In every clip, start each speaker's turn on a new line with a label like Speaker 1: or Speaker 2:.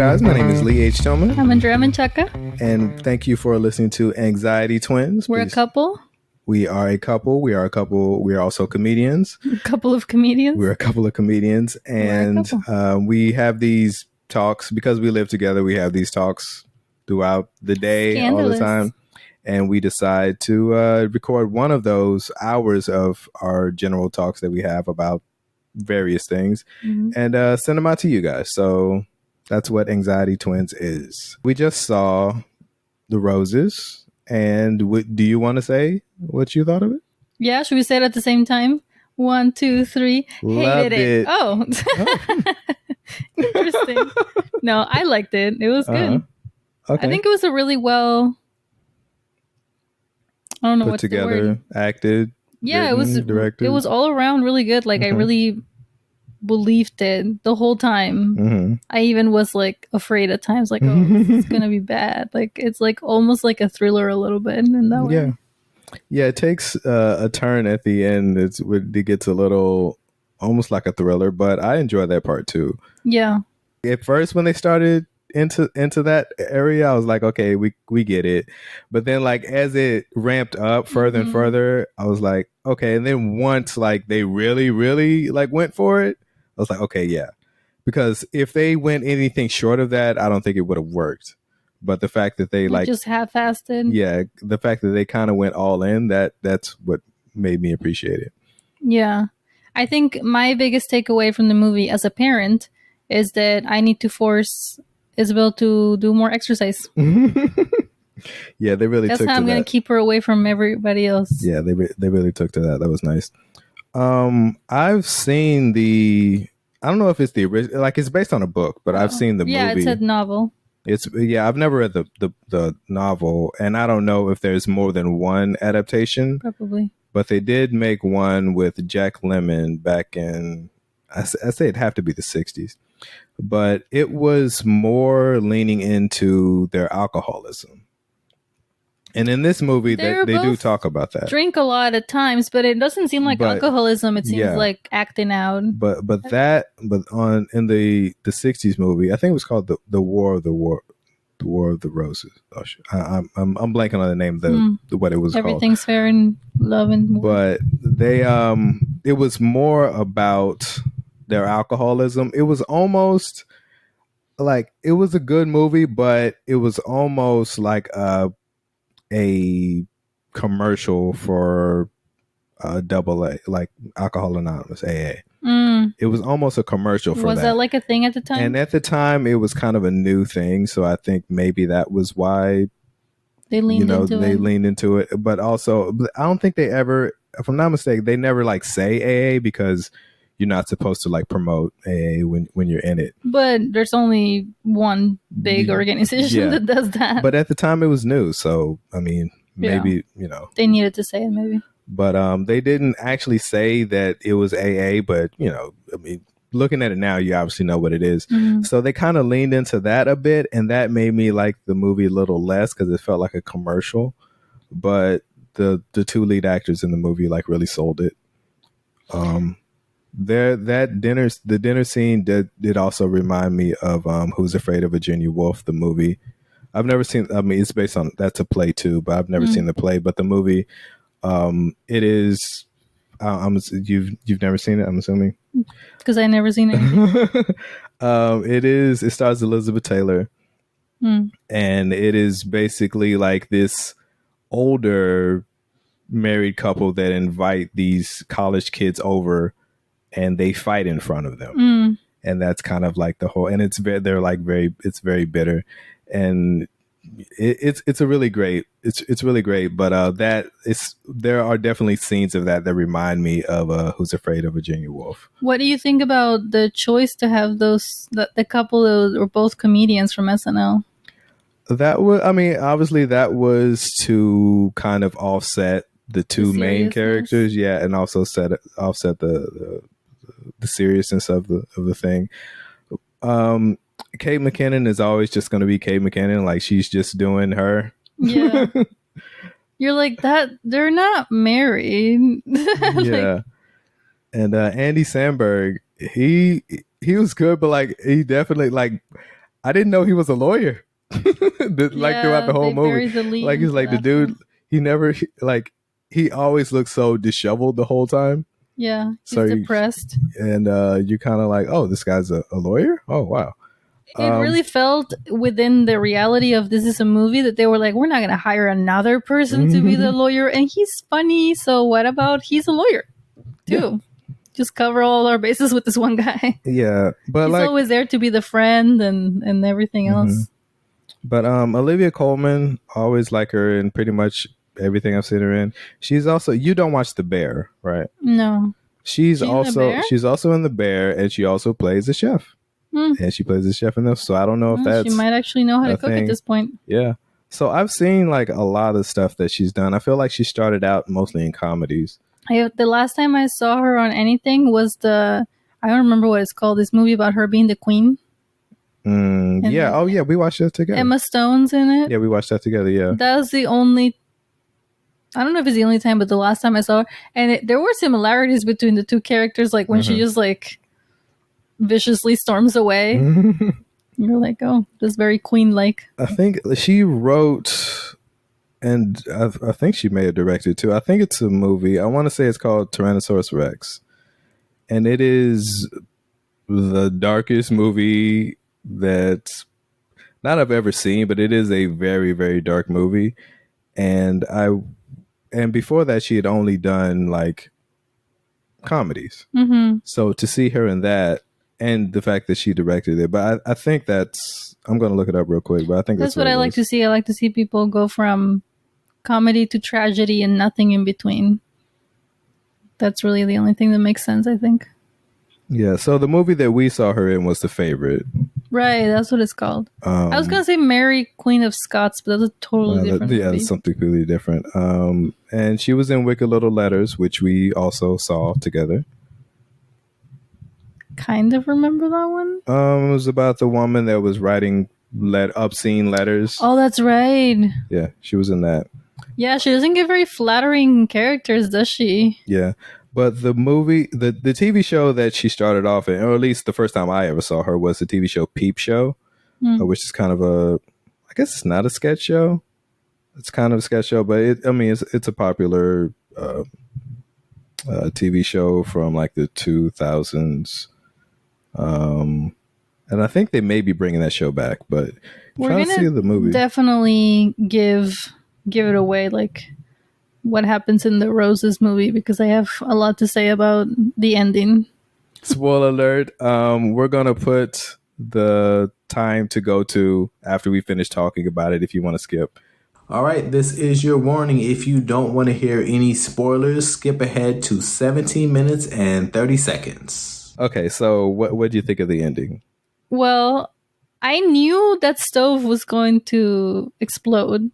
Speaker 1: guys. My name is Lee H. Tillman.
Speaker 2: I'm Andrea Menchaca.
Speaker 1: And thank you for listening to Anxiety Twins.
Speaker 2: We're a couple.
Speaker 1: We are a couple. We are a couple. We are also comedians.
Speaker 2: A couple of comedians.
Speaker 1: We're a couple of comedians. And we have these talks because we live together. We have these talks throughout the day, all the time. And we decide to record one of those hours of our general talks that we have about various things and send them out to you guys. So that's what Anxiety Twins is. We just saw The Roses. And do you want to say what you thought of it?
Speaker 2: Yeah, should we say it at the same time? 1, 2, 3.
Speaker 1: Loved
Speaker 2: Hated it. Oh. Interesting. No, I liked it. It was good.
Speaker 1: Okay.
Speaker 2: I think it was a really well... I don't know
Speaker 1: put together, acted.
Speaker 2: Yeah,
Speaker 1: written, directed.
Speaker 2: It was all around really good. Like I really believed it the whole time. I even was like afraid at times, like, oh, this is gonna be bad. Like it's like almost like a thriller a little bit in that way.
Speaker 1: Yeah. It takes a turn at the end. It gets a little almost like a thriller, but I enjoy that part too.
Speaker 2: Yeah.
Speaker 1: At first, when they started into that area, I was like, okay, we get it. But then like as it ramped up further and further, I was like, okay. And then once like they really like went for it, I was like, okay, yeah. Because if they went anything short of that, I don't think it would have worked. But the fact that they like
Speaker 2: just half-assed,
Speaker 1: the fact that they kind of went all in, that's what made me appreciate it.
Speaker 2: Yeah. I think my biggest takeaway from the movie as a parent is that I need to force Isabel to do more exercise.
Speaker 1: Yeah, they really
Speaker 2: That's
Speaker 1: took to that. That's
Speaker 2: how I'm going to keep her away from everybody else.
Speaker 1: Yeah, they really took to that. That was nice. I've seen I don't know if it's the original, like it's based on a book, but I've seen the movie.
Speaker 2: Yeah, it's a novel.
Speaker 1: I've never read the novel, and I don't know if there's more than one adaptation.
Speaker 2: Probably.
Speaker 1: But they did make one with Jack Lemmon back in, I say it'd have to be the 60s. But it was more leaning into their alcoholism. And in this movie, they do talk about that.
Speaker 2: Drink a lot at times, but it doesn't seem like alcoholism. It seems like acting out.
Speaker 1: But in the 60s movie, I think it was called the War of the Roses. Oh, I'm blanking on the name of what it was called.
Speaker 2: Everything's fair in love and war.
Speaker 1: But they it was more about their alcoholism. It was almost like it was a good movie, but it was almost like a commercial for AA, like Alcohol Anonymous, AA. It was almost a commercial for that.
Speaker 2: Was that like a thing at the time?
Speaker 1: And at the time, it was kind of a new thing. So I think maybe that was why
Speaker 2: they leaned into it.
Speaker 1: But also, I don't think they ever, if I'm not mistaken, they never like say AA because you're not supposed to like promote AA when you're in it. But
Speaker 2: there's only one big organization that does that.
Speaker 1: But at the time, it was new. So, I mean, maybe,
Speaker 2: they needed to say it maybe.
Speaker 1: But they didn't actually say that it was AA, but, I mean, looking at it now, you obviously know what it is. So they kind of leaned into that a bit, and that made me like the movie a little less because it felt like a commercial. But the two lead actors in the movie like really sold it. The dinner scene did also remind me of Who's Afraid of Virginia Woolf, the movie. I've never seen, I mean, it's based on, that's a play too, but I've never seen the play. But the movie, it is, you've never seen it, I'm assuming?
Speaker 2: Because I never seen it.
Speaker 1: It stars Elizabeth Taylor. And it is basically like this older married couple that invite these college kids over and they fight in front of them. And that's kind of like the whole, and it's very bitter. And it's a really great, it's really great. But there are definitely scenes of that remind me of Who's Afraid of Virginia Woolf.
Speaker 2: What do you think about the choice to have the couple that were both comedians from SNL?
Speaker 1: That was, I mean, obviously that was to kind of offset the two main characters, and also offset the seriousness of the thing. Kate McKinnon is always just going to be Kate McKinnon, like she's just doing her.
Speaker 2: Yeah. You're like that. They're not married.
Speaker 1: Yeah. And Andy Samberg, he was good, but like he definitely like I didn't know he was a lawyer. Like throughout the whole movie, like he's like the dude. He never like he always looks so disheveled the whole time.
Speaker 2: Yeah, he's depressed,
Speaker 1: and you're kind of like, oh, this guy's a lawyer. Oh wow.
Speaker 2: It really felt within the reality of this is a movie that they were like, we're not going to hire another person to be the lawyer, and he's funny. So what about he's a lawyer too? Yeah. Just cover all our bases with this one guy.
Speaker 1: Yeah, but
Speaker 2: he's always there to be the friend and everything else.
Speaker 1: But Olivia Colman, always like her in pretty much everything I've seen her in. She's also, you don't watch The Bear, right?
Speaker 2: No.
Speaker 1: She's also in The Bear, and she also plays a chef. And she plays a chef in this, so I don't know if that's...
Speaker 2: She might actually know how to cook at this point.
Speaker 1: Yeah. So I've seen like a lot of stuff that she's done. I feel like she started out mostly in comedies.
Speaker 2: The last time I saw her on anything was I don't remember what it's called, this movie about her being the queen.
Speaker 1: Yeah. Oh, yeah. We watched that together.
Speaker 2: Emma Stone's in it.
Speaker 1: Yeah, we watched that together. Yeah.
Speaker 2: That was the only... I don't know if it's the only time, but the last time I saw her. And there were similarities between the two characters. Like when she just like viciously storms away. You're like, oh, this is very queen-like.
Speaker 1: I think she wrote... And I think she may have directed too. I think it's a movie. I want to say it's called Tyrannosaurus Rex. And it is the darkest movie that not I've ever seen, but it is a very, very dark movie. And before that, she had only done like comedies. So to see her in that, and the fact that she directed it, but I think I'm going to look it up real quick, but I think
Speaker 2: that's what I like to see. I like to see people go from comedy to tragedy and nothing in between. That's really the only thing that makes sense, I think.
Speaker 1: Yeah, so the movie that we saw her in was The Favorite.
Speaker 2: Right, that's what it's called. I was going to say Mary, Queen of Scots, but that's a totally different movie.
Speaker 1: That's something completely different. And she was in Wicked Little Letters, which we also saw together.
Speaker 2: Kind of remember that one.
Speaker 1: It was about the woman that was writing obscene letters.
Speaker 2: Oh, that's right.
Speaker 1: Yeah, she was in that.
Speaker 2: Yeah, she doesn't get very flattering characters, does she?
Speaker 1: Yeah, but the movie, the TV show that she started off in, or at least the first time I ever saw her, was the TV show Peep Show, which is kind of I guess it's not a sketch show. It's kind of a sketch show, but it's a popular TV show from like the 2000s. And I think they may be bringing that show back, but
Speaker 2: we're going to see the movie. Definitely give it away, like what happens in the Roses movie, because I have a lot to say about the ending.
Speaker 1: Spoiler alert. We're going to put the time to go to after we finish talking about it if you want to skip. All right, this is your warning. If you don't want to hear any spoilers, skip ahead to 17 minutes and 30 seconds. Okay, so what do you think of the ending?
Speaker 2: Well, I knew that stove was going to explode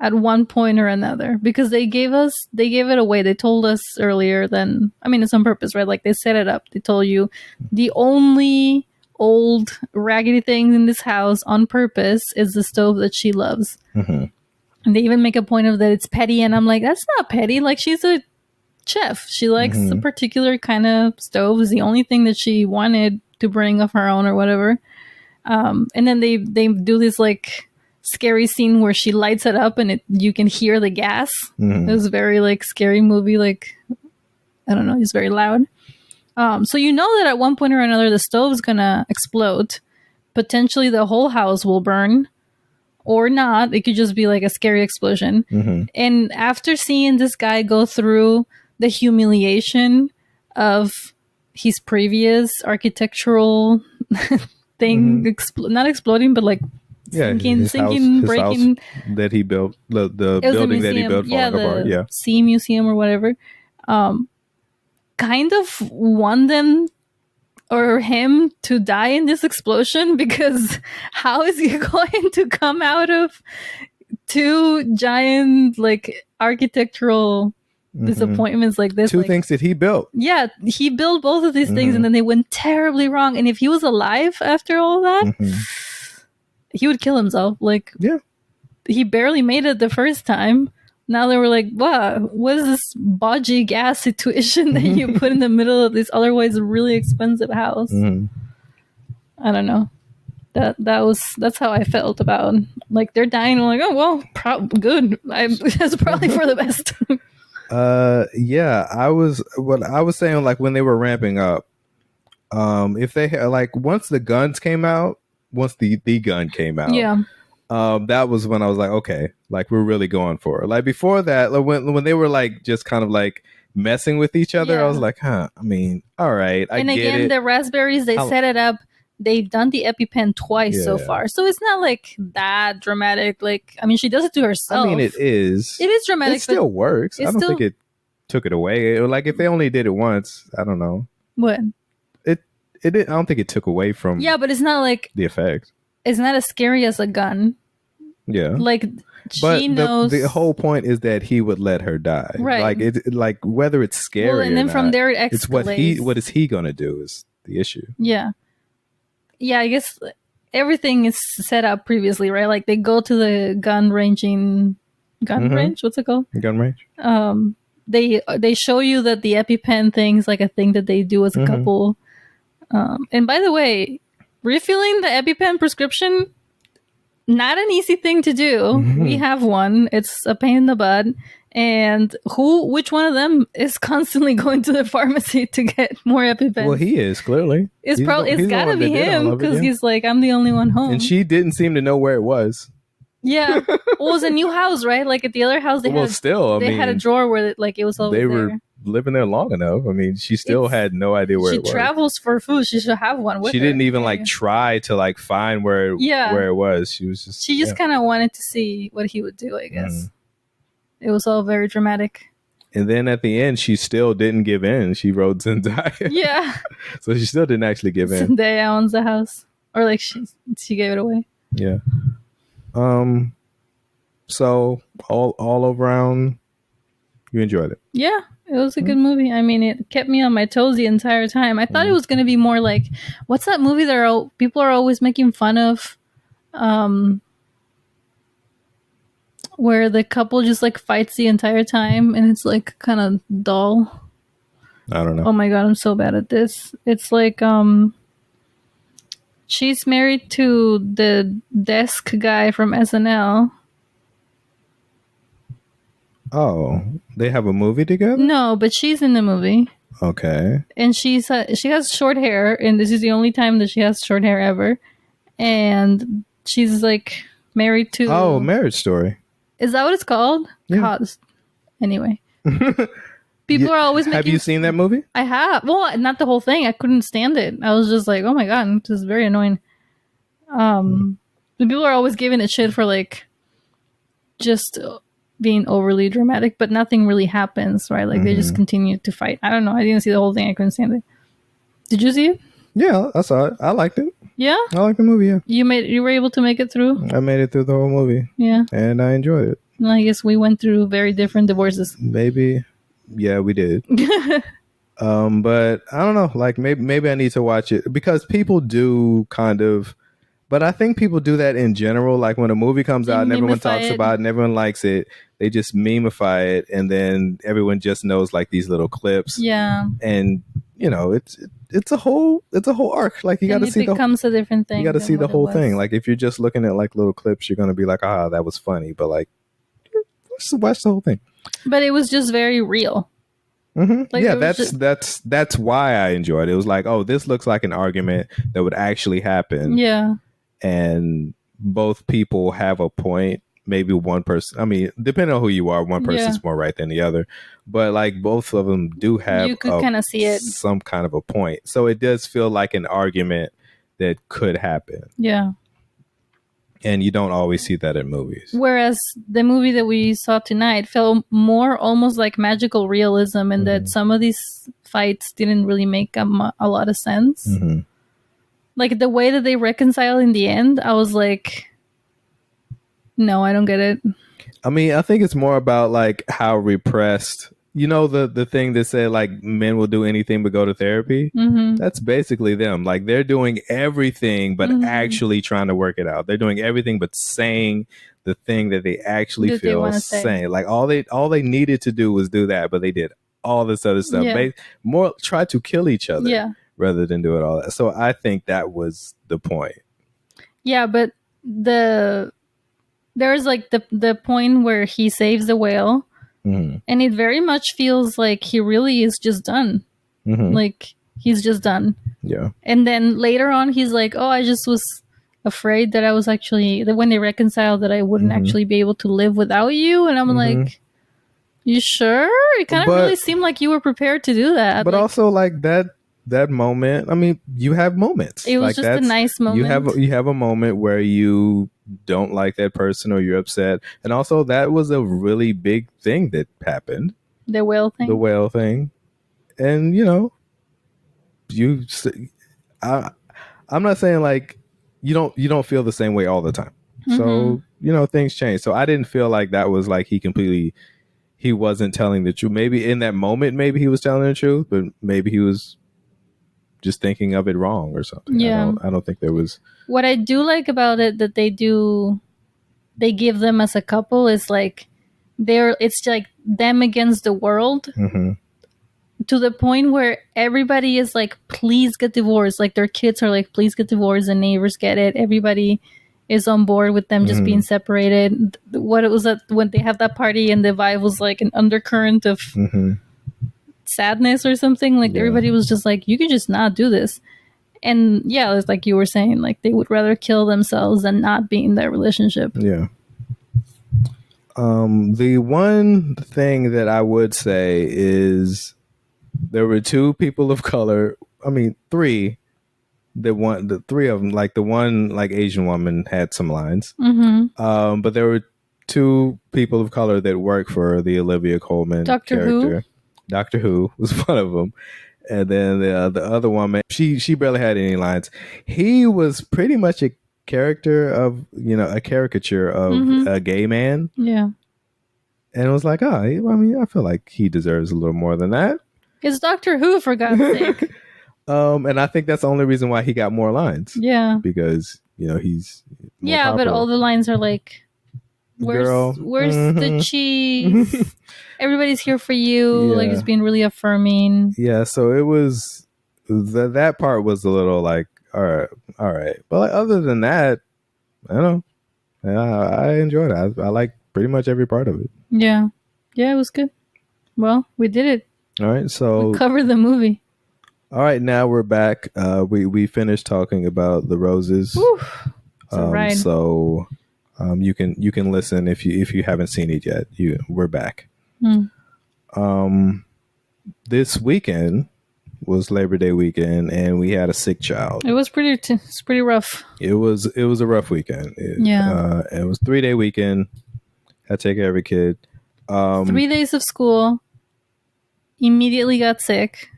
Speaker 2: at one point or another because they gave it away. They told us earlier it's on purpose, right? Like they set it up. They told you the only old raggedy thing in this house on purpose is the stove that she loves. And they even make a point of that it's petty. And I'm like, that's not petty. Like she's a chef. She likes a particular kind of stove. Is the only thing that she wanted to bring of her own or whatever. And then they do this like scary scene where she lights it up and you can hear the gas. It was a very like scary movie. Like, I don't know. It's very loud. So you know that at one point or another, the stove's going to explode. Potentially the whole house will burn or not. It could just be like a scary explosion. And after seeing this guy go through the humiliation of his previous architectural thing, not exploding, but like sinking, breaking.
Speaker 1: House that he built, the building that he built falling apart. Yeah,
Speaker 2: Sea Museum or whatever. Kind of won them or him to die in this explosion, because how is he going to come out of two giant like architectural disappointments like this?
Speaker 1: Two things that he built.
Speaker 2: Yeah, he built both of these things and then they went terribly wrong. And if he was alive after all that, he would kill himself. Like,
Speaker 1: yeah,
Speaker 2: he barely made it the first time. Now they were like, wow, what is this bodgy gas situation that you put in the middle of this otherwise really expensive house? I don't know. That's how I felt about, like, they're dying. I'm like, oh well, good. That's probably for the best.
Speaker 1: Yeah, I was saying, like, when they were ramping up, if they had, like, once the gun came out,
Speaker 2: Yeah.
Speaker 1: That was when I was like, okay, like, we're really going for it. Like, before that, like, when they were, like, just kind of like messing with each other, I was like, huh, I mean, all right, I
Speaker 2: and
Speaker 1: get
Speaker 2: again,
Speaker 1: it.
Speaker 2: the raspberries, they set it up. They've done the EpiPen twice so far, so it's not like that dramatic. Like, I mean, she does it to herself.
Speaker 1: I mean, it is
Speaker 2: dramatic.
Speaker 1: It still works. I don't think it took it away. Like, if they only did it once, I don't know.
Speaker 2: What?
Speaker 1: It I don't think it took away from.
Speaker 2: Yeah, but it's not like
Speaker 1: the effect.
Speaker 2: It's not as scary as a gun.
Speaker 1: Yeah,
Speaker 2: like,
Speaker 1: but
Speaker 2: she knows.
Speaker 1: The whole point is that he would let her die.
Speaker 2: Right.
Speaker 1: Like, like, whether it's scary. Well,
Speaker 2: and then
Speaker 1: or
Speaker 2: from
Speaker 1: not,
Speaker 2: there it escalates.
Speaker 1: It's what is he gonna do is the issue.
Speaker 2: Yeah. Yeah, I guess everything is set up previously, right? Like, they go to the gun range. What's it called?
Speaker 1: Gun range.
Speaker 2: They show you that the EpiPen thing is like a thing that they do as a couple. And by the way, refilling the EpiPen prescription, not an easy thing to do. We have one. It's a pain in the butt. And which one of them is constantly going to the pharmacy to get more EpiPen?
Speaker 1: Well, he is, clearly.
Speaker 2: It's gotta be him, because he's like, I'm the only one home.
Speaker 1: And she didn't seem to know where it was.
Speaker 2: Yeah. Well, it was a new house, right? Like, at the other house, they had a drawer where it was always there. They were
Speaker 1: living there long enough. I mean, she still had no idea where it was.
Speaker 2: She travels for food. She should have one with her.
Speaker 1: She didn't even like try to like find where it was. She
Speaker 2: just kind of wanted to see what he would do, I guess. It was all very dramatic.
Speaker 1: And then at the end, she still didn't give in. She wrote Zendaya.
Speaker 2: Yeah.
Speaker 1: So she still didn't actually give in.
Speaker 2: Zendaya owns the house. Or like she gave it away.
Speaker 1: Yeah. So all around, you enjoyed it.
Speaker 2: Yeah, it was a good movie. I mean, it kept me on my toes the entire time. I thought it was going to be more like, what's that movie that people are always making fun of? Where the couple just like fights the entire time and it's like kind of dull.
Speaker 1: I don't know.
Speaker 2: Oh my god, I'm so bad at this. It's like she's married to the desk guy from SNL.
Speaker 1: Oh, they have a movie together?
Speaker 2: No, but she's in the movie.
Speaker 1: Okay.
Speaker 2: And she has short hair, and this is the only time that she has short hair ever. And she's like married to.
Speaker 1: Oh, Marriage Story.
Speaker 2: Is that what it's called?
Speaker 1: Yeah.
Speaker 2: God. Anyway. People are always making...
Speaker 1: Have you seen that movie?
Speaker 2: I have. Well, not the whole thing. I couldn't stand it. I was just like, oh my god, this is very annoying. People are always giving it shit for like just being overly dramatic, but nothing really happens, right? Like they just continue to fight. I don't know. I didn't see the whole thing. I couldn't stand it. Did you see it?
Speaker 1: Yeah, I saw it. I liked it.
Speaker 2: Yeah?
Speaker 1: I liked the movie, yeah.
Speaker 2: You were able to make it through?
Speaker 1: I made it through the whole movie.
Speaker 2: Yeah.
Speaker 1: And I enjoyed it.
Speaker 2: Well, I guess we went through very different divorces.
Speaker 1: Maybe. Yeah, we did. But I don't know. Like maybe I need to watch it because people do kind of, but I think people do that in general. Like when a movie comes out and everyone talks about it and everyone likes it, they just memify it, and then everyone just knows like these little clips.
Speaker 2: Yeah.
Speaker 1: And you know, it's a whole arc. Like you got to see
Speaker 2: it becomes a different thing.
Speaker 1: You got to see the whole thing. Like if you're just looking at like little clips, you're gonna be like, ah, that was funny. But like, watch the whole thing.
Speaker 2: But it was just very real.
Speaker 1: Mm-hmm. Like yeah, that's why I enjoyed it. It was like, oh, this looks like an argument that would actually happen.
Speaker 2: Yeah.
Speaker 1: And both people have a point. Maybe one person, I mean, depending on who you are, one person's more right than the other. But like both of them do have
Speaker 2: you could kind of see it.
Speaker 1: Some kind of a point. So it does feel like an argument that could happen.
Speaker 2: Yeah.
Speaker 1: And you don't always see that in movies.
Speaker 2: Whereas the movie that we saw tonight felt more almost like magical realism, and that some of these fights didn't really make a lot of sense. Mm-hmm. Like the way that they reconcile in the end, I was like, no, I don't get it.
Speaker 1: I mean, I think it's more about like how repressed, you know, the thing that said like men will do anything but go to therapy. Mm-hmm. That's basically them. Like they're doing everything but actually trying to work it out. They're doing everything but saying the thing that they actually feel saying. Like all they needed to do was do that, but they did all this other stuff. Yeah. More try to kill each other rather than do it all that. So I think that was the point.
Speaker 2: Yeah, but there's like the point where he saves the whale, and it very much feels like he really is just done. Like he's just done.
Speaker 1: Yeah.
Speaker 2: And then later on, he's like, "Oh, I just was afraid that I was actually that when they reconciled that I wouldn't actually be able to live without you." And I'm like, "You sure?" It kind of really seemed like you were prepared to do that.
Speaker 1: But like, also, like that moment. I mean, you have moments.
Speaker 2: It was
Speaker 1: like
Speaker 2: just a nice moment.
Speaker 1: You have a moment where you don't like that person or you're upset, and also that was a really big thing that happened.
Speaker 2: The whale thing.
Speaker 1: The whale thing, and you know, I'm not saying like you don't feel the same way all the time. So you know, things change. So I didn't feel like that was like he wasn't telling the truth. Maybe in that moment, maybe he was telling the truth, but maybe he was just thinking of it wrong or something.
Speaker 2: Yeah.
Speaker 1: I don't think there was.
Speaker 2: What I do like about it that they give them as a couple is like it's like them against the world, to the point where everybody is like, please get divorced. Like their kids are like, please get divorced. The neighbors get it. Everybody is on board with them just being separated. What it was that when they have that party and the vibe was like an undercurrent of sadness or something. Like everybody was just like, you can just not do this. And yeah, it's like you were saying, like they would rather kill themselves than not be in that relationship.
Speaker 1: Yeah. The one thing that I would say is there were two people of color. I mean, three. The three of them, like the one like Asian woman had some lines. But there were two people of color that work for the Olivia Colman character. Doctor Who was one of them. And then the other woman, she barely had any lines. He was pretty much a character of, you know, a caricature of a gay man.
Speaker 2: Yeah.
Speaker 1: And it was like, I mean, I feel like he deserves a little more than that.
Speaker 2: It's Doctor Who, for God's sake.
Speaker 1: And I think that's the only reason why he got more lines.
Speaker 2: Yeah.
Speaker 1: Because, you know, he's more
Speaker 2: popular. But all the lines are like, where's the cheese? Everybody's here for you. Yeah. Like it's being really affirming.
Speaker 1: Yeah, so it was that part was a little like, all right. But like, other than that, I don't know. I enjoyed it. I like pretty much every part of it.
Speaker 2: Yeah. Yeah, it was good. Well, we did it.
Speaker 1: All right, so
Speaker 2: we covered the movie.
Speaker 1: All right, now we're back. We finished talking about The Roses.
Speaker 2: Right.
Speaker 1: So you can listen if you haven't seen it yet. We're back. This weekend was Labor Day weekend, and we had a sick child.
Speaker 2: It was it's pretty rough.
Speaker 1: It was a rough weekend. It was 3-day weekend. Had to take care of a kid.
Speaker 2: 3 days of school. Immediately got sick.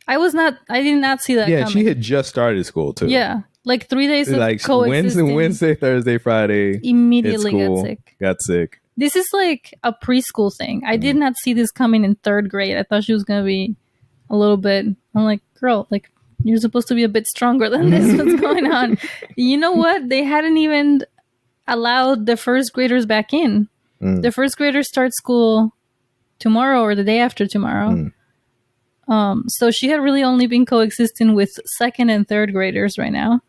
Speaker 2: I did not see that coming.
Speaker 1: She had just started school too.
Speaker 2: Yeah. Like 3 days of
Speaker 1: like
Speaker 2: coexisting.
Speaker 1: Wednesday, Thursday, Friday.
Speaker 2: Immediately
Speaker 1: got sick.
Speaker 2: This is like a preschool thing. I did not see this coming in 3rd grade. I thought she was going to be a little bit... I'm like, girl, like you're supposed to be a bit stronger than this. What's going on? You know what? They hadn't even allowed the 1st graders back in. The 1st graders start school tomorrow or the day after tomorrow. So she had really only been coexisting with 2nd and 3rd graders right now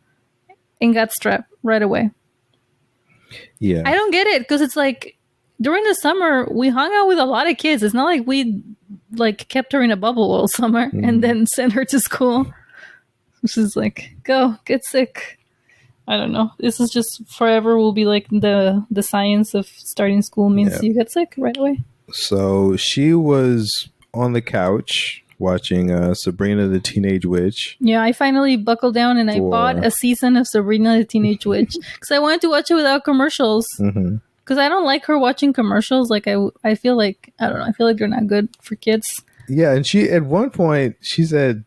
Speaker 2: and got strep right away.
Speaker 1: Yeah.
Speaker 2: I don't get it because it's like during the summer we hung out with a lot of kids. It's not like we like kept her in a bubble all summer and then sent her to school. She's like, go get sick. I don't know. This is just forever will be like the science of starting school means you get sick right away.
Speaker 1: So she was on the couch watching Sabrina the Teenage Witch.
Speaker 2: Yeah, I finally buckled down and I bought a season of Sabrina the Teenage Witch because I wanted to watch it without commercials. Because I don't like her watching commercials. Like I feel like, I don't know, I feel like they're not good for kids.
Speaker 1: Yeah, and she at one point she said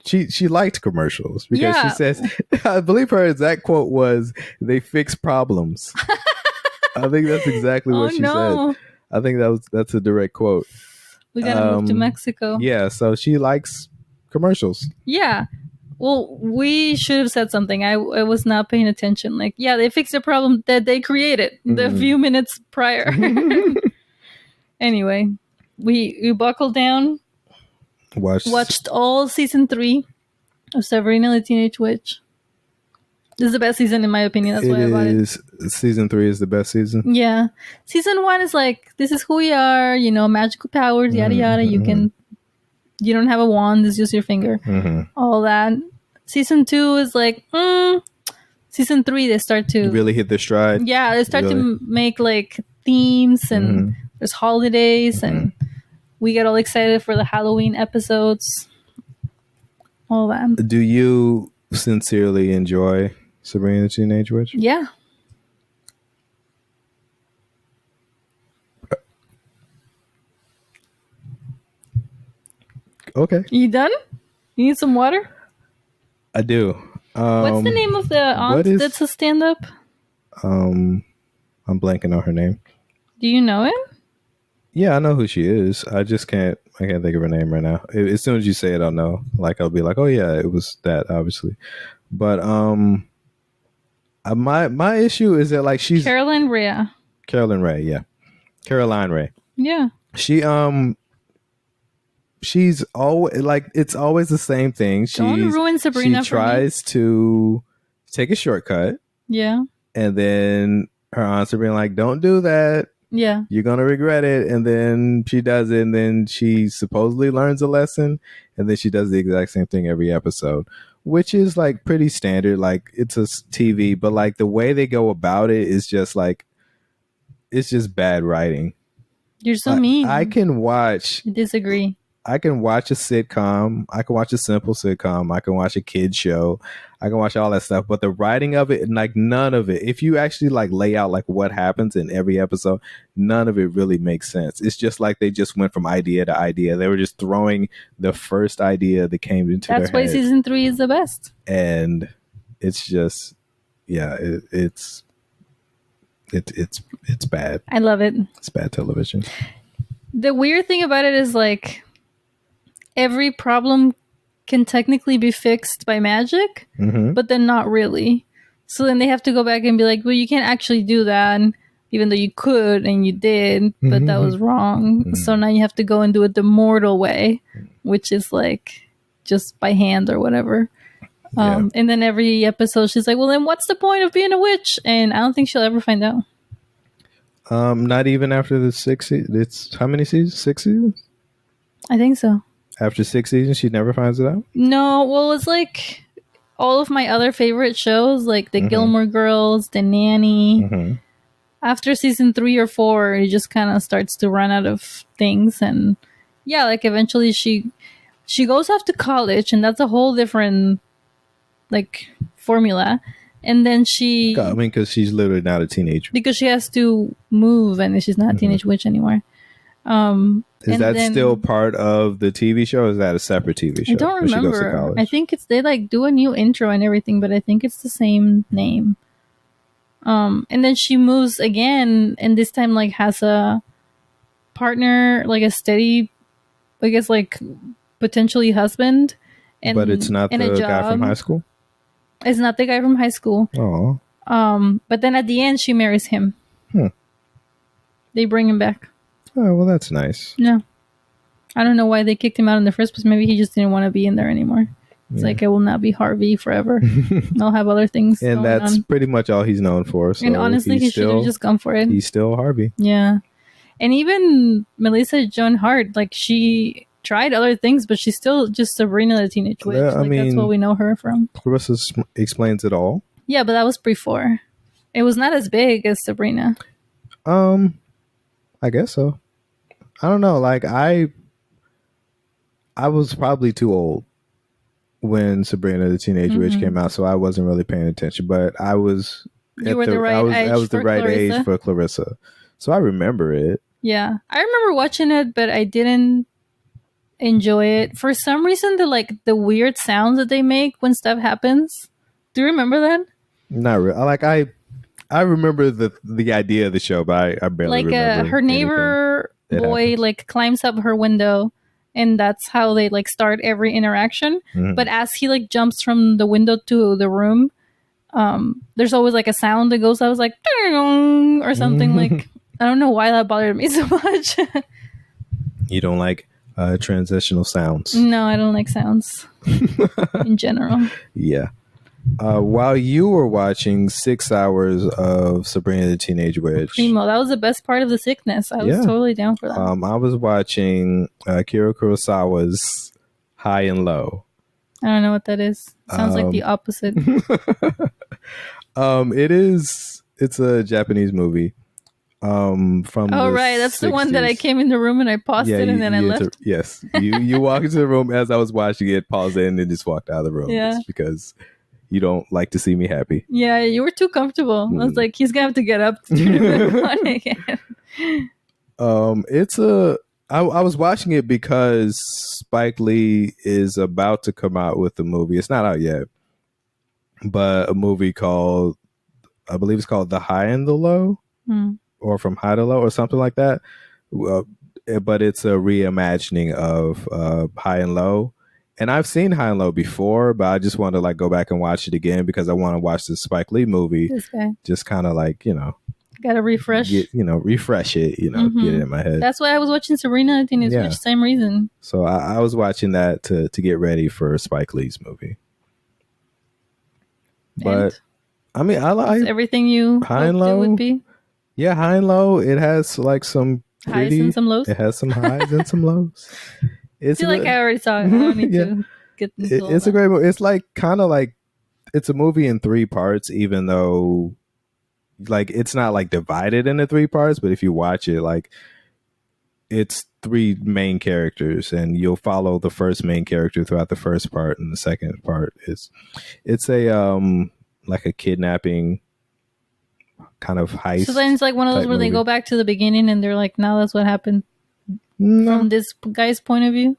Speaker 1: she liked commercials because she says, I believe her exact quote was, "They fix problems." I think that's exactly what she said. I think that's a direct quote.
Speaker 2: We gotta move to Mexico.
Speaker 1: Yeah, so she likes commercials.
Speaker 2: Yeah. Well, we should have said something. I was not paying attention. Like, yeah, they fixed the problem that they created the few minutes prior. Anyway, we buckled down. Watched all season 3 of Sabrina the Teenage Witch. This is the best season in my opinion. That's why I bought it.
Speaker 1: Season 3 is the best season.
Speaker 2: Yeah. Season 1 is like, this is who we are, you know, magical powers, yada yada. You don't have a wand, it's just your finger. All that. Season 2 is like, Season 3 they start to
Speaker 1: really hit their stride.
Speaker 2: Yeah, they start to make like themes, and there's holidays, and we get all excited for the Halloween episodes. All that.
Speaker 1: Do you sincerely enjoy Sabrina the Teenage Witch?
Speaker 2: Yeah.
Speaker 1: Okay.
Speaker 2: You done? You need some water?
Speaker 1: I do.
Speaker 2: What's the name of the aunt that's a stand-up?
Speaker 1: I'm blanking on her name.
Speaker 2: Do you know it?
Speaker 1: Yeah, I know who she is. I can't think of her name right now. As soon as you say it, I'll know. Like, I'll be like, oh yeah, it was that, obviously. But my issue is that, like, she's
Speaker 2: Caroline Rhea.
Speaker 1: Yeah. Caroline Rhea.
Speaker 2: Yeah.
Speaker 1: She's always like, it's always the same thing.
Speaker 2: Don't ruin Sabrina.
Speaker 1: She tries to take a shortcut.
Speaker 2: Yeah.
Speaker 1: And then her aunts are being like, don't do that.
Speaker 2: Yeah.
Speaker 1: You're going to regret it. And then she does it. And then she supposedly learns a lesson. And then she does the exact same thing every episode, which is like pretty standard. Like, it's a TV, but like the way they go about it is just like, it's just bad writing.
Speaker 2: You're so mean.
Speaker 1: I can watch.
Speaker 2: I disagree.
Speaker 1: I can watch a sitcom. I can watch a simple sitcom. I can watch a kid show. I can watch all that stuff. But the writing of it, and like none of it, if you actually like lay out like what happens in every episode, none of it really makes sense. It's just like they just went from idea to idea. They were just throwing the first idea that came into their head.
Speaker 2: That's why season 3 is the best.
Speaker 1: And it's just, yeah, it's bad.
Speaker 2: I love it.
Speaker 1: It's bad television.
Speaker 2: The weird thing about it is like, every problem can technically be fixed by magic, but then not really. So then they have to go back and be like, well, you can't actually do that, even though you could and you did, but that was wrong. So now you have to go and do it the mortal way, which is like just by hand or whatever. And then every episode she's like, well, then what's the point of being a witch? And I don't think she'll ever find out.
Speaker 1: Not even after the 6 seasons. It's how many seasons? 6 seasons?
Speaker 2: I think so.
Speaker 1: After 6 seasons, she never finds it out?
Speaker 2: No, well, it's like all of my other favorite shows, like the Gilmore Girls, The Nanny. After season 3 or 4, it just kind of starts to run out of things. And yeah, like eventually she goes off to college, and that's a whole different like formula. And then
Speaker 1: because she's literally not a teenager.
Speaker 2: Because she has to move, and she's not a teenage witch anymore.
Speaker 1: Is that still part of the TV show, or is that a separate TV show?
Speaker 2: I don't remember. I think they like do a new intro and everything, but I think it's the same name. And then she moves again, and this time like has a partner, like a steady, I guess, like potentially husband.
Speaker 1: But it's not the guy from high school?
Speaker 2: It's not the guy from high school.
Speaker 1: Oh.
Speaker 2: But then at the end she marries him. They bring him back.
Speaker 1: Oh, well, that's nice.
Speaker 2: Yeah. I don't know why they kicked him out in the first place. Maybe he just didn't want to be in there anymore. It's like, I will not be Harvey forever. I'll have other things.
Speaker 1: And that's pretty much all he's known for. So
Speaker 2: and honestly, he should have just gone for it.
Speaker 1: He's still Harvey.
Speaker 2: Yeah. And even Melissa Joan Hart, like, she tried other things, but she's still just Sabrina the Teenage Witch.
Speaker 1: I mean,
Speaker 2: that's what we know her from.
Speaker 1: Clarissa explains it all.
Speaker 2: Yeah, but that was before. It was not as big as Sabrina.
Speaker 1: I guess so. I don't know. Like, I was probably too old when Sabrina the Teenage Witch came out, so I wasn't really paying attention. But I was
Speaker 2: I was the right
Speaker 1: age for Clarissa, so I remember it.
Speaker 2: Yeah, I remember watching it, but I didn't enjoy it for some reason. The weird sounds that they make when stuff happens. Do you remember that? Not
Speaker 1: really. Like, I remember the idea of the show, but I barely remember.
Speaker 2: Her neighbor boy climbs up her window, and that's how they start every interaction. But as he jumps from the window to the room, there's always a sound that goes. I was like, or something. I don't know why that bothered me so much.
Speaker 1: You don't like transitional sounds?
Speaker 2: No, I don't like sounds in general.
Speaker 1: Yeah. While you were watching 6 hours of Sabrina the Teenage Witch,
Speaker 2: Primo, that was the best part of the sickness. I was totally down for that.
Speaker 1: I was watching Akira Kurosawa's High and Low.
Speaker 2: I don't know what that is. It sounds like the opposite.
Speaker 1: It's a Japanese movie. From
Speaker 2: right, that's 60s. The one that I came in the room and I paused it and then I left.
Speaker 1: Yes, you walked into the room as I was watching it, paused it, and then just walked out of the room.
Speaker 2: Yeah,
Speaker 1: just because you don't like to see me happy.
Speaker 2: Yeah, you were too comfortable. I was like, he's gonna have to get up to turn it on again.
Speaker 1: I was watching it because Spike Lee is about to come out with a movie. It's not out yet, but a movie called, I believe it's called The High and the Low, or From High to Low, or something like that. But it's a reimagining of High and Low. And I've seen High and Low before, but I just want to like go back and watch it again because I want to watch the Spike Lee movie.
Speaker 2: This guy.
Speaker 1: Just kind of like,
Speaker 2: gotta refresh.
Speaker 1: Refresh it, get it in my head.
Speaker 2: That's why I was watching Sabrina the Teenage Witch, same reason.
Speaker 1: So I was watching that to get ready for Spike Lee's movie. But I mean, I like
Speaker 2: everything you
Speaker 1: High and Low
Speaker 2: would be.
Speaker 1: Yeah, High and Low. It has like some
Speaker 2: highs and some lows.
Speaker 1: It has some highs and some lows.
Speaker 2: I feel like I already saw it. I don't need to get into
Speaker 1: It's a great movie. It's like kind of like it's a movie in 3 parts, even though like it's not like divided into 3 parts, but if you watch it, like it's 3 main characters and you'll follow the first main character throughout the first part, and the second part is it's a like a kidnapping kind of heist.
Speaker 2: So then it's like one of those where they go back to the beginning and they're like, now that's what happened from this guy's point of view.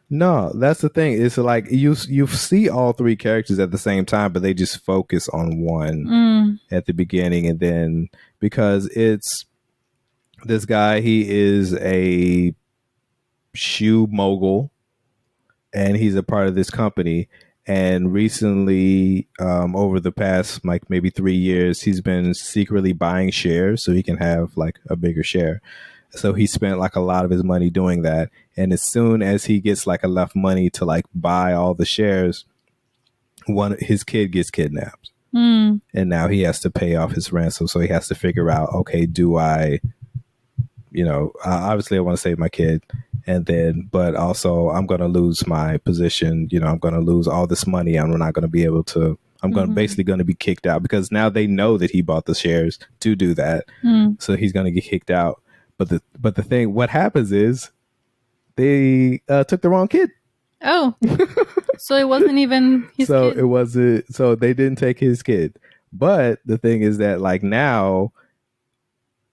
Speaker 1: No, that's the thing. It's like you see all 3 characters at the same time, but they just focus on one at the beginning, and then because it's this guy, he is a shoe mogul, and he's a part of this company. And recently, over the past like maybe 3 years, he's been secretly buying shares so he can have like a bigger share. So he spent like a lot of his money doing that. And as soon as he gets like enough money to like buy all the shares, his kid gets kidnapped. And now he has to pay off his ransom. So he has to figure out, okay, do I, obviously I want to save my kid. And then, but also I'm going to lose my position. I'm going to lose all this money. I'm not going to be able to, basically going to be kicked out because now they know that he bought the shares to do that. So he's going to get kicked out. But the thing, what happens is they took the wrong kid.
Speaker 2: Oh, so it wasn't even his kid.
Speaker 1: It wasn't. So they didn't take his kid. But the thing is that like now,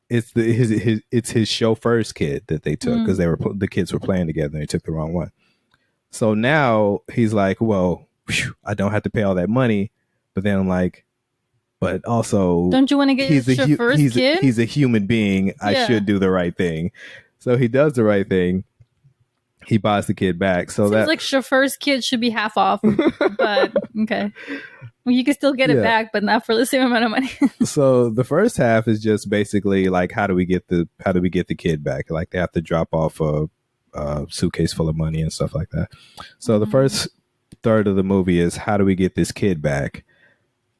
Speaker 1: it's his chauffeur's kid that they took because the kids were playing together and they took the wrong one. So now he's like, well, I don't have to pay all that money. But then I'm like, but also,
Speaker 2: don't you want to get his chauffeur's kid?
Speaker 1: He's a human being. I should do the right thing. So he does the right thing. He buys the kid back. So
Speaker 2: seems like chauffeur's kid should be half off. But okay, well, you can still get it back, but not for the same amount of money.
Speaker 1: So the first half is just basically like how do we get the kid back? Like they have to drop off a suitcase full of money and stuff like that. So the first third of the movie is how do we get this kid back?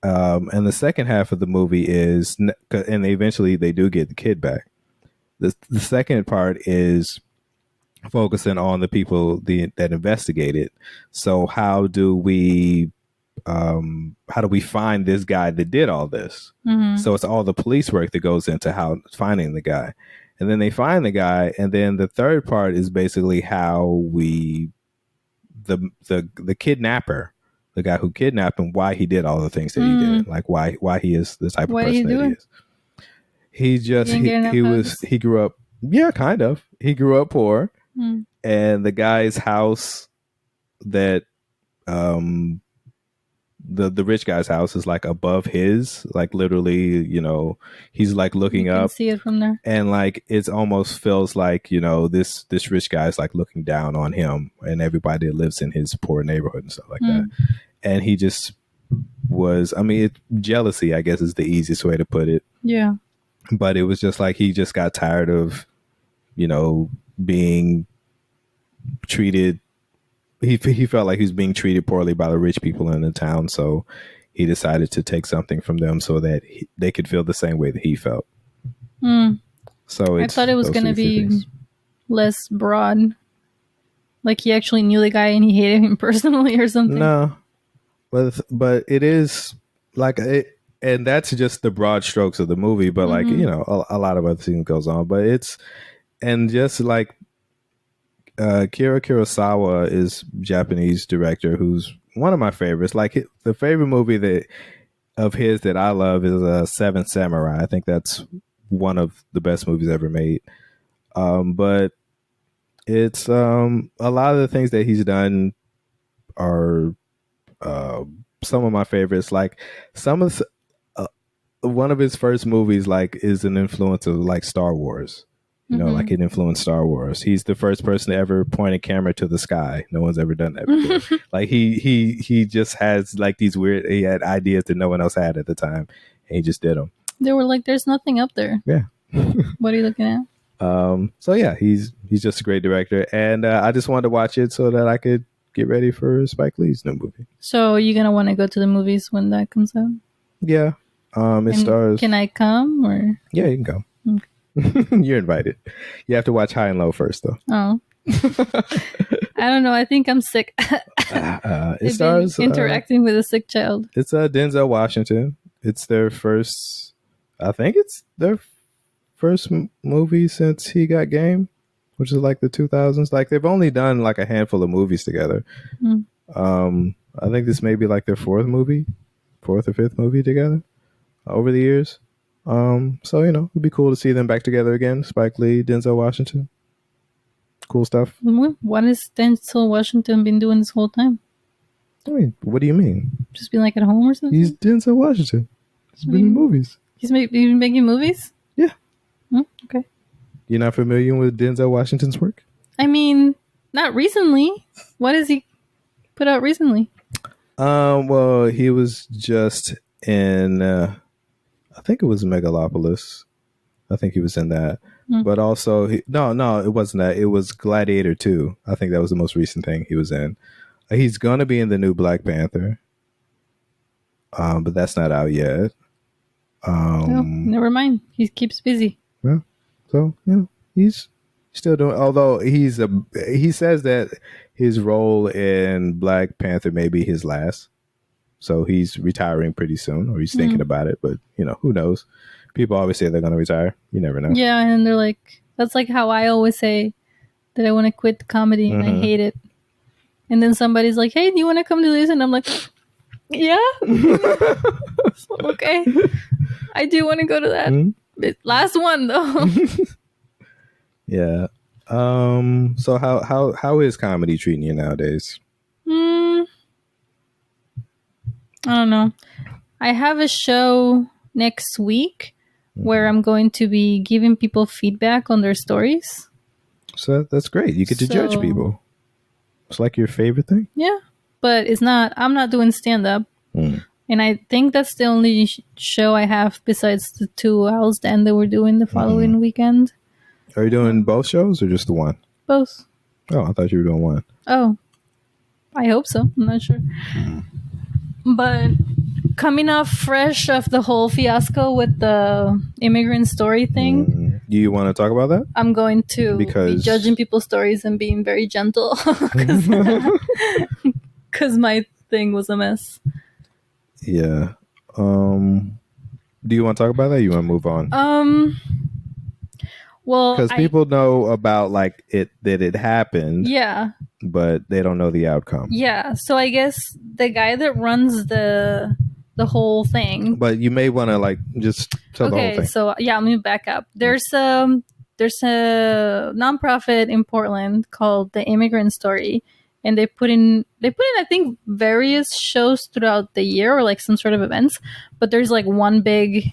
Speaker 1: And the second half of the movie is, and eventually they do get the kid back. The second part is focusing on the people that investigated. So how do we find this guy that did all this? So it's all the police work that goes into finding the guy, and then they find the guy, and then the third part is basically how the kidnapper. The guy who kidnapped him, why he did all the things that he did, like why he is the type of person that he is. He grew up, kind of. He grew up poor, and the guy's house that the rich guy's house is like above his, like literally, he's like looking up,
Speaker 2: see it from there,
Speaker 1: and like it almost feels like this rich guy's like looking down on him and everybody that lives in his poor neighborhood and stuff like that. And he just was, jealousy, I guess, is the easiest way to put it.
Speaker 2: Yeah.
Speaker 1: But it was just like he just got tired of, being treated. He felt like he was being treated poorly by the rich people in the town. So he decided to take something from them so that they could feel the same way that he felt. So
Speaker 2: I thought it was going to be less broad. Like he actually knew the guy and he hated him personally or something.
Speaker 1: No, but it is like it, and that's just the broad strokes of the movie. But like a lot of other things goes on. But it's and just like Akira Kurosawa is Japanese director who's one of my favorites. Like the favorite movie of his that I love is Seven Samurai. I think that's one of the best movies ever made. But it's a lot of the things that he's done are some of my favorites. Like one of his first movies like is an influence of like Star Wars. You know, like it influenced Star Wars. He's the first person to ever point a camera to the sky. No one's ever done that before. Like he just has like these weird. He had ideas that no one else had at the time, and he just did them.
Speaker 2: They were like, "There's nothing up there."
Speaker 1: Yeah.
Speaker 2: What are you looking at?
Speaker 1: So yeah, he's just a great director, and I just wanted to watch it so that I could get ready for Spike Lee's new movie.
Speaker 2: So you're gonna want to go to the movies when that comes out?
Speaker 1: Yeah. It stars.
Speaker 2: Can I come or?
Speaker 1: Yeah, you can go. Okay. You're invited. You have to watch High and Low first, though.
Speaker 2: Oh. I don't know. I think I'm sick.
Speaker 1: It stars
Speaker 2: interacting with a sick child.
Speaker 1: It's Denzel Washington. It's their first. I think it's their first movie since he got game, which is like the 2000s. Like they've only done like a handful of movies together. I think this may be like their fourth or fifth movie together over the years. So it'd be cool to see them back together again. Spike Lee, Denzel Washington. Cool stuff.
Speaker 2: What has Denzel Washington been doing this whole time?
Speaker 1: I mean, what do you mean?
Speaker 2: Just being like at home or something?
Speaker 1: He's Denzel Washington. He's been in movies.
Speaker 2: He's been making movies?
Speaker 1: Yeah.
Speaker 2: Okay.
Speaker 1: You're not familiar with Denzel Washington's work?
Speaker 2: I mean, not recently. What has he put out recently?
Speaker 1: Well, he was just in I think it was Megalopolis. I think he was in that. But also, no, it wasn't that. It was Gladiator 2. I think that was the most recent thing he was in. He's going to be in the new Black Panther. But that's not out yet.
Speaker 2: No, never mind. He keeps busy.
Speaker 1: Yeah. So, he's still doing, although he says that his role in Black Panther may be his last. So he's retiring pretty soon, or he's thinking about it. But, who knows? People always say they're going to retire. You never know.
Speaker 2: Yeah, and they're like, that's like how I always say that I want to quit comedy and I hate it. And then somebody's like, hey, do you want to come to this? And I'm like, yeah. Okay. I do want to go to that. Last one, though.
Speaker 1: Yeah. So how is comedy treating you nowadays?
Speaker 2: I don't know. I have a show next week where I'm going to be giving people feedback on their stories.
Speaker 1: So that's great. You get to judge people. It's like your favorite thing.
Speaker 2: Yeah, but I'm not doing stand-up. And I think that's the only show I have besides the 2 Owls Den that we're doing the following weekend.
Speaker 1: Are you doing both shows or just the one?
Speaker 2: Both.
Speaker 1: Oh, I thought you were doing one.
Speaker 2: Oh, I hope so. I'm not sure. But coming off fresh of the whole fiasco with the immigrant story thing.
Speaker 1: Do you want to talk about that?
Speaker 2: I'm going to be judging people's stories and being very gentle because my thing was a mess.
Speaker 1: Yeah. Do you want to talk about that? You want to move on?
Speaker 2: Well,
Speaker 1: because people know about like that it happened.
Speaker 2: Yeah.
Speaker 1: But they don't know the outcome.
Speaker 2: Yeah. So I guess the guy that runs the whole thing.
Speaker 1: But you may want to like just tell the whole thing.
Speaker 2: Okay. So yeah, let me back up. There's a nonprofit in Portland called The Immigrant Story, and they put in I think various shows throughout the year or like some sort of events. But there's like one big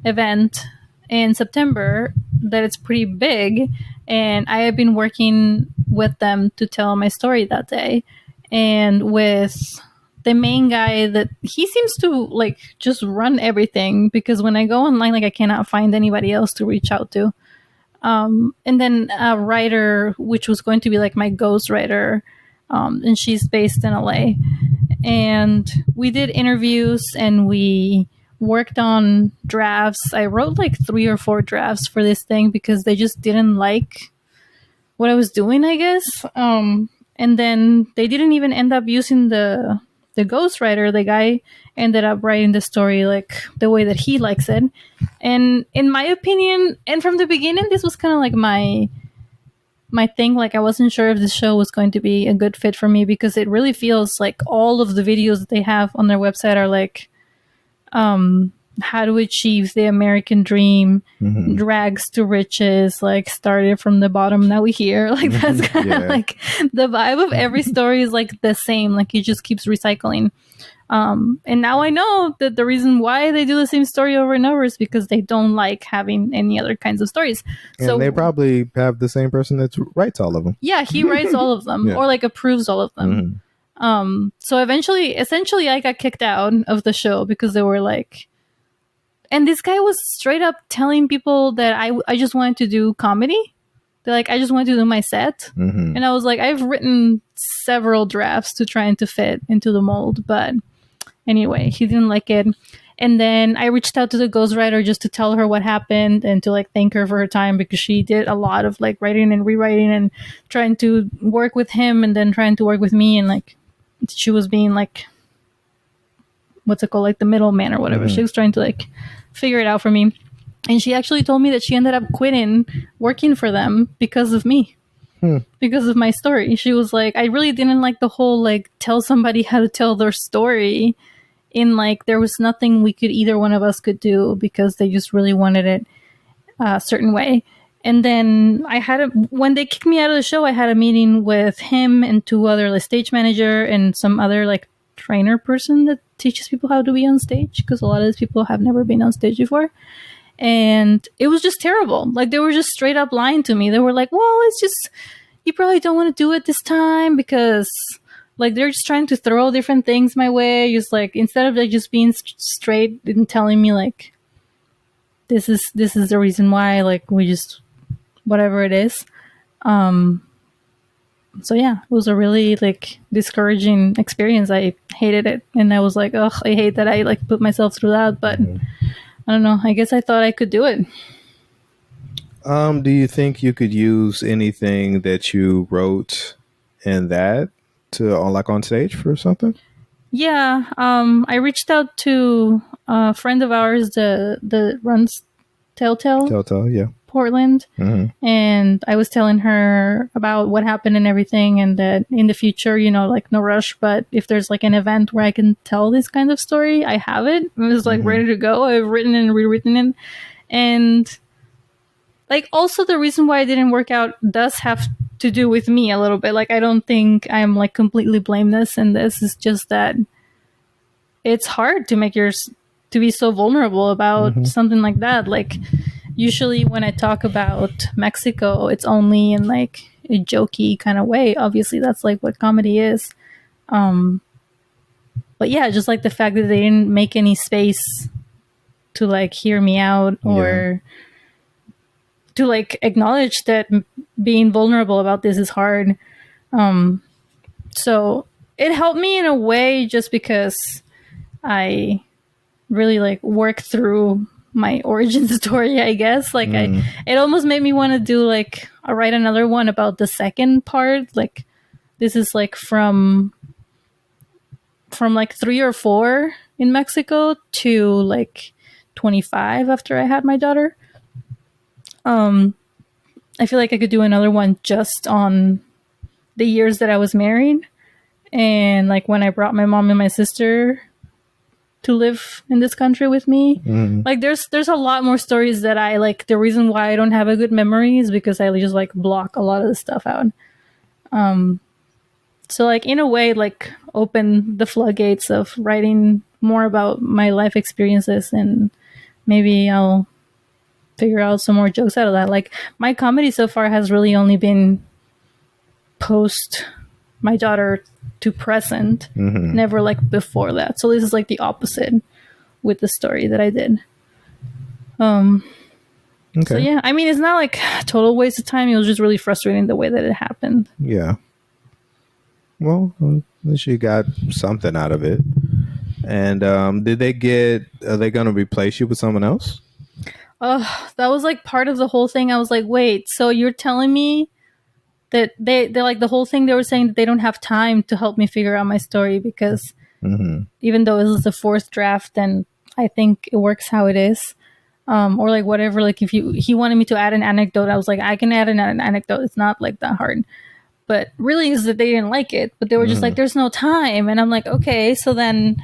Speaker 2: event in September that it's pretty big, and I have been working with them to tell my story that day, and with the main guy that he seems to like just run everything, because when I go online, like I cannot find anybody else to reach out to. And then a writer, which was going to be like my ghost writer, and she's based in LA. And we did interviews and we worked on drafts. I wrote like 3 or 4 drafts for this thing because they just didn't like what I was doing, I guess. And then they didn't even end up using the ghostwriter. The guy ended up writing the story like the way that he likes it. And in my opinion, and from the beginning, this was kind of like my thing. Like, I wasn't sure if the show was going to be a good fit for me because it really feels like all of the videos that they have on their website are like how to achieve the American dream, rags to riches, like started from the bottom, now we here. Like, that's kind of like the vibe of every story is like the same. Like, it just keeps recycling. And now I know that the reason why they do the same story over and over is because they don't like having any other kinds of stories.
Speaker 1: And so they probably have the same person that writes all of them.
Speaker 2: Yeah, he writes all of them or like approves all of them. So essentially I got kicked out of the show because they were like, and this guy was straight up telling people that I just wanted to do comedy. They're like, I just wanted to do my set. And I was like, I've written several drafts to try and to fit into the mold. But anyway, he didn't like it. And then I reached out to the ghostwriter just to tell her what happened and to like thank her for her time because she did a lot of like writing and rewriting and trying to work with him and then trying to work with me. And like, she was being like, what's it called? Like the middleman or whatever. She was trying to like figure it out for me. And she actually told me that she ended up quitting working for them because of me. Because of my story. She was like, I really didn't like the whole like tell somebody how to tell their story in like there was nothing we could either one of us could do because they just really wanted it a certain way. And then when they kicked me out of the show, I had a meeting with him and 2 other, the stage manager and some other like trainer person that teaches people how to be on stage because a lot of these people have never been on stage before. And it was just terrible. Like, they were just straight up lying to me. They were like, well, it's just, you probably don't want to do it this time because like they're just trying to throw different things my way. Just like, instead of like just being straight and telling me like, this is the reason why, like, we just, whatever it is. So yeah, it was a really like discouraging experience. I hated it. And I was like, oh, I hate that I like put myself through that. But I don't know. I guess I thought I could do it.
Speaker 1: Do you think you could use anything that you wrote in that to like on stage for something?
Speaker 2: Yeah. I reached out to a friend of ours that runs Telltale,
Speaker 1: yeah,
Speaker 2: Portland. And I was telling her about what happened and everything, and that in the future, you know, like no rush, but if there's like an event where I can tell this kind of story, I have it. It was like ready to go. I've written and rewritten it. And like, also the reason why it didn't work out does have to do with me a little bit. Like, I don't think I'm like completely blameless in this. It's just that it's hard to make to be so vulnerable about something like that. Like, usually when I talk about Mexico, it's only in like a jokey kind of way. Obviously, that's like what comedy is. But yeah, just like the fact that they didn't make any space to like hear me out or to like acknowledge that being vulnerable about this is hard. So it helped me in a way just because I really like work through my origin story, I guess. Like it almost made me want to do like write another one about the second part. Like, this is like from like 3 or 4 in Mexico to like 25 after I had my daughter. I feel like I could do another one just on the years that I was married and like when I brought my mom and my sister to live in this country with me. Like, there's a lot more stories that I like. The reason why I don't have a good memory is because I just like block a lot of the stuff out. So like, in a way, like, open the floodgates of writing more about my life experiences, and maybe I'll figure out some more jokes out of that. Like, my comedy so far has really only been post my daughter to present, never like before that. So this is like the opposite with the story that I did. So yeah, I mean, it's not like a total waste of time. It was just really frustrating the way that it happened.
Speaker 1: Yeah. Well, She got something out of it. And did they get? Are they going to replace you with someone else?
Speaker 2: That was like part of the whole thing. I was like, wait, so you're telling me that they're like the whole thing they were saying that they don't have time to help me figure out my story because even though this is the fourth draft, and I think it works how it is, or like whatever. Like if he wanted me to add an anecdote, I was like, I can add an anecdote. It's not like that hard. But really is that they didn't like it, but they were just like, there's no time. And I'm like, okay, so then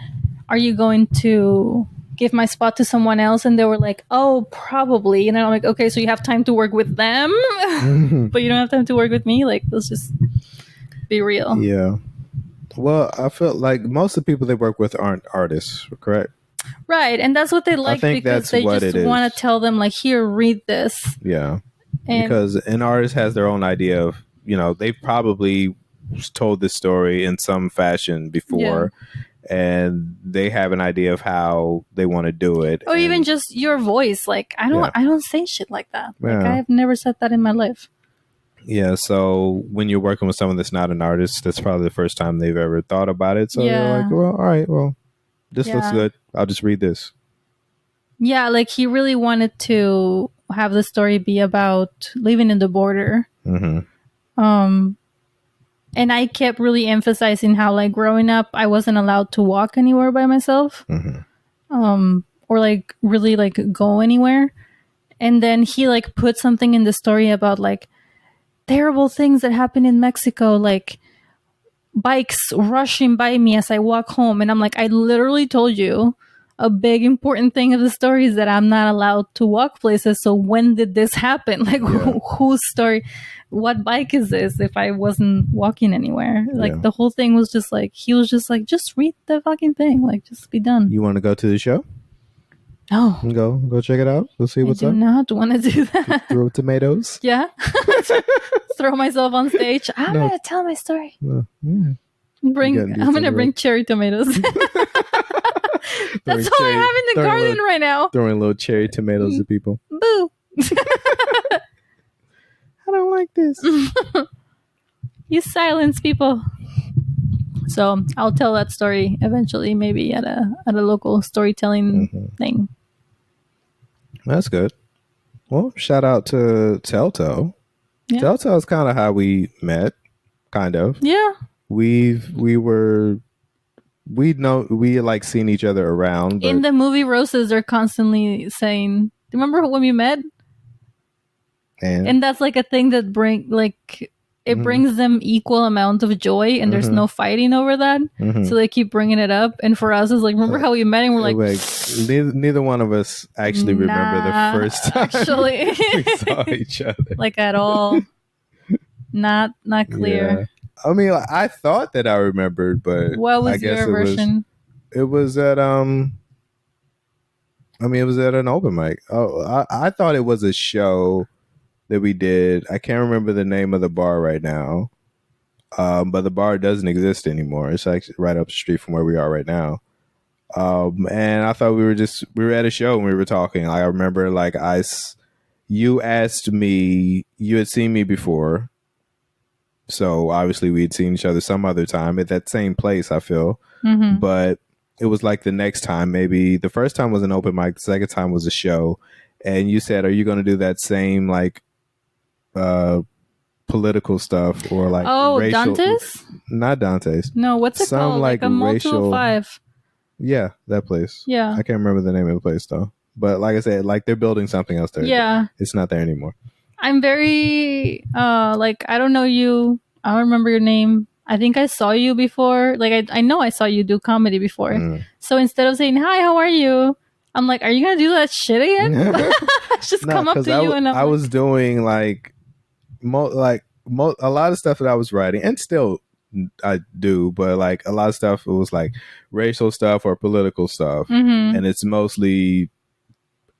Speaker 2: are you going to give my spot to someone else? And they were like, oh, probably. And then I'm like, okay, so you have time to work with them, but you don't have time to work with me? Like, let's just be real.
Speaker 1: Yeah. Well, I feel like most of the people they work with aren't artists, correct?
Speaker 2: Right. And that's what they like because they just want to tell them, like, here, read this.
Speaker 1: Yeah. And because an artist has their own idea of, they've probably told this story in some fashion before. Yeah. And they have an idea of how they want to do it.
Speaker 2: Or even just your voice. Like, I don't say shit like that. Yeah. Like, I have never said that in my life.
Speaker 1: Yeah, so when you're working with someone that's not an artist, that's probably the first time they've ever thought about it. So they're like, well, all right, well, this looks good. I'll just read this.
Speaker 2: Yeah, like he really wanted to have the story be about living in the border. And I kept really emphasizing how, like, growing up, I wasn't allowed to walk anywhere by myself. Or, like, really, like, go anywhere. And then he, like, put something in the story about, like, terrible things that happen in Mexico, like bikes rushing by me as I walk home. And I'm like, I literally told you a big important thing of the story is that I'm not allowed to walk places. So when did this happen? Like, whose story? What bike is this if I wasn't walking anywhere? Like, the whole thing was just like, he was just like, just read the fucking thing. Like, just be done.
Speaker 1: You want to go to the show?
Speaker 2: No.
Speaker 1: Go check it out. Go see what's up.
Speaker 2: I do not want to do that.
Speaker 1: Throw tomatoes?
Speaker 2: Yeah. Throw myself on stage. I'm going to tell my story. I'm going to bring cherry tomatoes. That's all I have in the garden right now.
Speaker 1: Throwing little cherry tomatoes at people.
Speaker 2: Boo.
Speaker 1: I don't like this.
Speaker 2: You silence people. So I'll tell that story eventually, maybe at a local storytelling thing.
Speaker 1: That's good. Well, shout out to Telltale. Yeah. Telltale is kind of how we met, kind of.
Speaker 2: Yeah.
Speaker 1: We like seen each other around. But...
Speaker 2: In the movie, Roses are constantly saying, "Do you remember when we met?" And that's like a thing that brings them equal amount of joy, and there's no fighting over that. So they keep bringing it up. And for us, it's like, remember how we met? And we're like
Speaker 1: neither one of us actually remember the first time
Speaker 2: actually
Speaker 1: we saw each other,
Speaker 2: like at all. Not clear.
Speaker 1: Yeah. I mean, I thought that I remembered, but
Speaker 2: what was your version?
Speaker 1: It was at it was at an open mic. Oh, I thought it was a show that we did. I can't remember the name of the bar right now, but the bar doesn't exist anymore. It's actually right up the street from where we are right now. And I thought we were at a show and we were talking. I remember like you asked me, you had seen me before. So obviously we'd seen each other some other time at that same place, I feel. But it was like the next time, maybe the first time was an open mic. The second time was a show. And you said, are you going to do that same like political stuff or like racial? Dante's? Not Dante's.
Speaker 2: No, what's it called? Like a racial 5.
Speaker 1: Yeah, that place.
Speaker 2: Yeah.
Speaker 1: I can't remember the name of the place though. But like I said, like they're building something else there.
Speaker 2: Yeah.
Speaker 1: It's not there anymore.
Speaker 2: I'm very like, I don't know you. I don't remember your name. I think I saw you before. Like I know I saw you do comedy before. So instead of saying, hi, how are you? I'm like, are you going to do that shit again? Just come up to you and
Speaker 1: I was doing like a lot of stuff that I was writing, and still I do, but like a lot of stuff, it was like racial stuff or political stuff. And it's mostly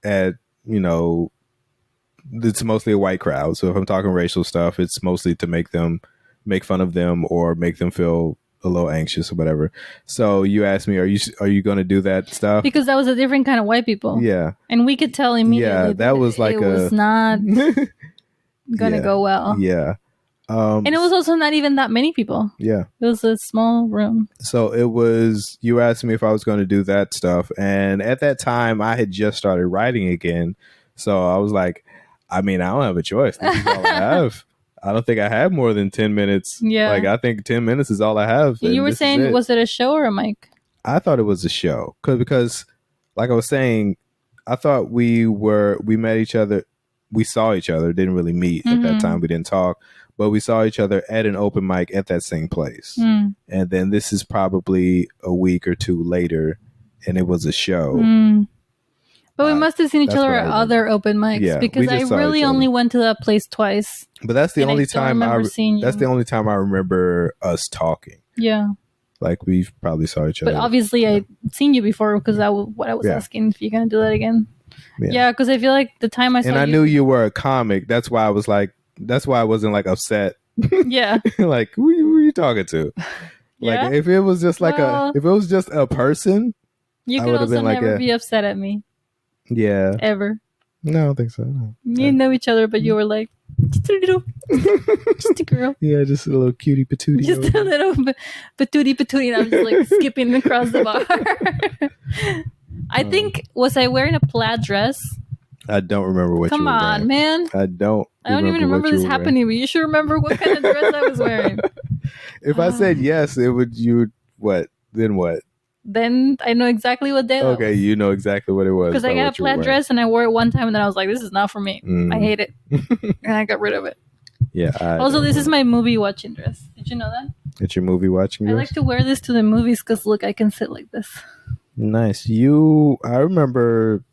Speaker 1: it's mostly a white crowd. So if I'm talking racial stuff, it's mostly to make fun of them or make them feel a little anxious or whatever. So you asked me, are you going to do that stuff?
Speaker 2: Because that was a different kind of white people.
Speaker 1: Yeah.
Speaker 2: And we could tell immediately.
Speaker 1: Yeah, that was like
Speaker 2: it was not going to go well.
Speaker 1: Yeah.
Speaker 2: And it was also not even that many people.
Speaker 1: Yeah.
Speaker 2: It was a small room.
Speaker 1: So it was, you asked me if I was going to do that stuff. And at that time, I had just started writing again. So I was like, I mean, I don't have a choice. This is all I have. I don't think I have more than 10 minutes.
Speaker 2: Yeah.
Speaker 1: Like, I think 10 minutes is all I have.
Speaker 2: You were saying, was it a show or a mic?
Speaker 1: I thought it was a show. Because, like I was saying, I thought we met each other. We saw each other. Didn't really meet at that time. We didn't talk. But we saw each other at an open mic at that same place. And then this is probably a week or two later, and it was a show.
Speaker 2: But we must have seen each other at other open mics, because I really only went to that place twice.
Speaker 1: But that's the only time that's the only time I remember us talking.
Speaker 2: Yeah.
Speaker 1: Like, we probably saw each other.
Speaker 2: But obviously I'd seen you before, because that was what I was asking, if you're going to do that again. Yeah, because I feel like the time I saw you...
Speaker 1: And I knew you were a comic. That's why I was like... That's why I wasn't like upset.
Speaker 2: Yeah.
Speaker 1: Like, who are you talking to? Like, if it was just like if it was just a person,
Speaker 2: you could also never be upset at me.
Speaker 1: Yeah.
Speaker 2: Ever.
Speaker 1: No, I don't think so. No.
Speaker 2: You know each other, but you were like, just a little, just a girl.
Speaker 1: Yeah, just a little cutie patootie.
Speaker 2: Just a little patootie. And I'm just like skipping across the bar. I think, was I wearing a plaid dress?
Speaker 1: I don't remember what you were wearing. Come on,
Speaker 2: man.
Speaker 1: I don't
Speaker 2: even remember this happening, but you should remember what kind of dress I was wearing.
Speaker 1: If I said yes, what? Then what?
Speaker 2: Then I know exactly what day that was.
Speaker 1: Okay, you know exactly what it was.
Speaker 2: Because I got a plaid dress and I wore it one time and then I was like, this is not for me. I hate it. And I got rid of it.
Speaker 1: Yeah.
Speaker 2: Also, this is my movie watching dress. Did you know that?
Speaker 1: It's your movie watching dress?
Speaker 2: I like to wear this to the movies because, look, I can sit like this.
Speaker 1: Nice. I remember...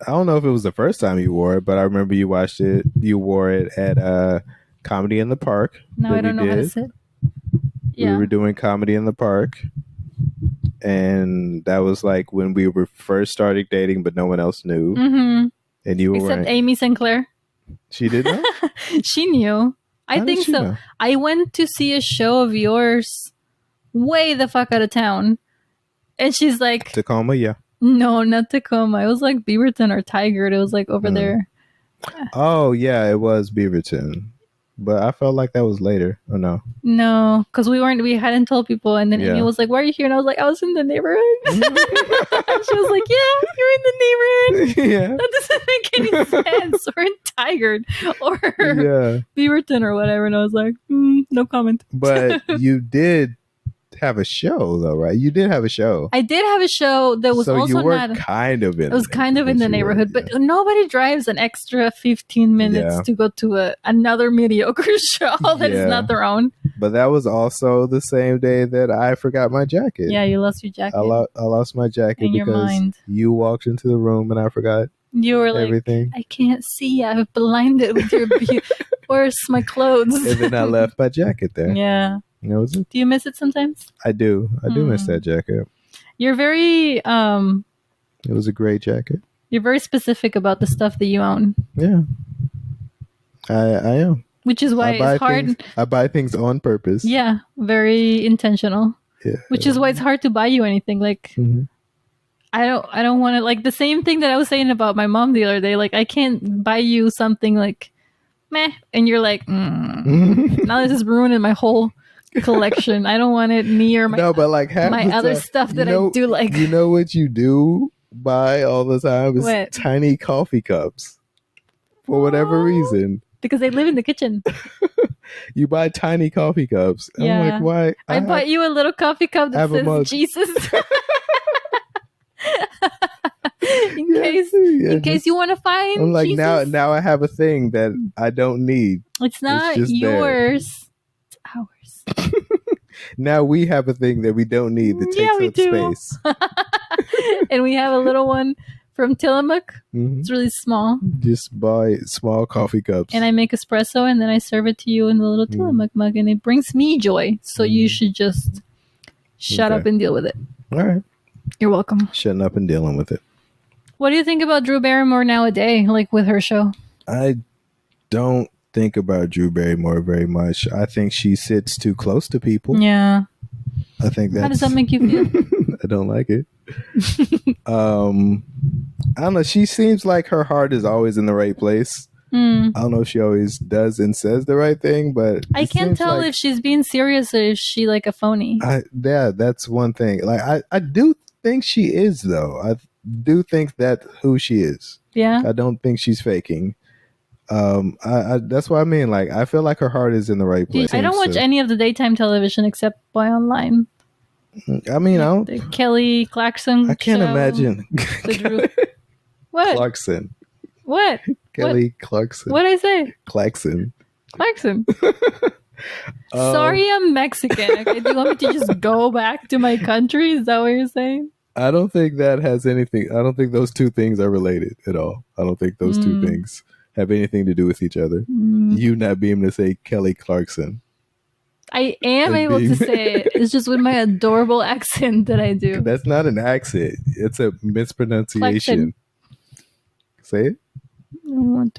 Speaker 1: I don't know if it was the first time you wore it, but I remember you watched it. You wore it at Comedy in the Park.
Speaker 2: No, I don't know how to sit.
Speaker 1: Yeah. We were doing Comedy in the Park. And that was like when we were first started dating, but no one else knew. And you were
Speaker 2: Except Amy Sinclair.
Speaker 1: She did know?
Speaker 2: She knew. I think so. Know? I went to see a show of yours way the fuck out of town. And she's like...
Speaker 1: Tacoma, yeah.
Speaker 2: No, not Tacoma. It was like Beaverton or Tigard. It was like over there.
Speaker 1: Oh, yeah, it was Beaverton. But I felt like that was later. Oh, no.
Speaker 2: No, because we hadn't told people. And then Amy was like, why are you here? And I was like, I was in the neighborhood. She was like, yeah, you're in the neighborhood. Yeah. That doesn't make any sense. We're in Tigard or Beaverton or whatever. And I was like, no comment.
Speaker 1: But you did have a show though, right? You did have a show.
Speaker 2: I did have a show that was also
Speaker 1: you were kind of in.
Speaker 2: It was kind of in the neighborhood, but nobody drives an extra 15 minutes to go to another mediocre show that is not their own.
Speaker 1: But that was also the same day that I forgot my jacket.
Speaker 2: Yeah, you lost your jacket.
Speaker 1: I lost my jacket
Speaker 2: in
Speaker 1: because
Speaker 2: your mind.
Speaker 1: You walked into the room and I forgot.
Speaker 2: You were like, everything. I can't see. I'm blinded with your where's my clothes?
Speaker 1: And then I left my jacket there.
Speaker 2: Yeah.
Speaker 1: Do
Speaker 2: you miss it sometimes?
Speaker 1: I do. I do miss that jacket.
Speaker 2: You're very...
Speaker 1: It was a great jacket.
Speaker 2: You're very specific about the stuff that you own.
Speaker 1: Yeah. I am.
Speaker 2: Which is why it's hard...
Speaker 1: I buy things on purpose.
Speaker 2: Yeah. Very intentional.
Speaker 1: Yeah.
Speaker 2: Which is why it's hard to buy you anything. Like... I don't want to... Like, the same thing that I was saying about my mom the other day. Like, I can't buy you something like... Meh. And you're like... Now this is ruining my whole... collection. I don't want it near my my other stuff that I do like.
Speaker 1: You know what you do buy all the time is tiny coffee cups for whatever reason.
Speaker 2: Because they live in the kitchen.
Speaker 1: You buy tiny coffee cups. Yeah. I'm like, why?
Speaker 2: I bought you a little coffee cup that says Jesus. in case you want to find.
Speaker 1: I'm like,
Speaker 2: Jesus.
Speaker 1: now I have a thing that I don't need.
Speaker 2: It's not yours. There. It's ours.
Speaker 1: Now we have a thing that we don't need that takes up space.
Speaker 2: And we have a little one from Tillamook. It's really small.
Speaker 1: Just buy small coffee cups.
Speaker 2: And I make espresso and then I serve it to you in the little Tillamook mug and it brings me joy. So you should just shut up and deal with it.
Speaker 1: All right.
Speaker 2: You're welcome.
Speaker 1: Shutting up and dealing with it.
Speaker 2: What do you think about Drew Barrymore nowadays, like with her show?
Speaker 1: I don't think about Drew Barrymore very much. I think she sits too close to people.
Speaker 2: Yeah.
Speaker 1: I think that's...
Speaker 2: How does that make you feel?
Speaker 1: I don't like it. I don't know. She seems like her heart is always in the right place. I don't know if she always does and says the right thing, but
Speaker 2: I can't tell if she's being serious or is she like a phony.
Speaker 1: Yeah, that's one thing. Like I do think she is, though. I do think that who she is.
Speaker 2: Yeah.
Speaker 1: I don't think she's faking. That's what I mean. Like, I feel like her heart is in the right place.
Speaker 2: I don't watch any of the daytime television except Boy Online.
Speaker 1: I mean, I don't.
Speaker 2: The Kelly Clarkson.
Speaker 1: I can't imagine.
Speaker 2: What?
Speaker 1: Clarkson.
Speaker 2: What?
Speaker 1: Kelly Clarkson.
Speaker 2: What did I say?
Speaker 1: Clarkson.
Speaker 2: Sorry, I'm Mexican. Okay, do you want me to just go back to my country? Is that what you're saying?
Speaker 1: I don't think that has anything. I don't think those two things are related at all. I don't think those two things have anything to do with each other. You not being able to say Kelly Clarkson.
Speaker 2: I am able to say it. It's just with my adorable accent that I do.
Speaker 1: That's not an accent. It's a mispronunciation. Say it.
Speaker 2: I don't want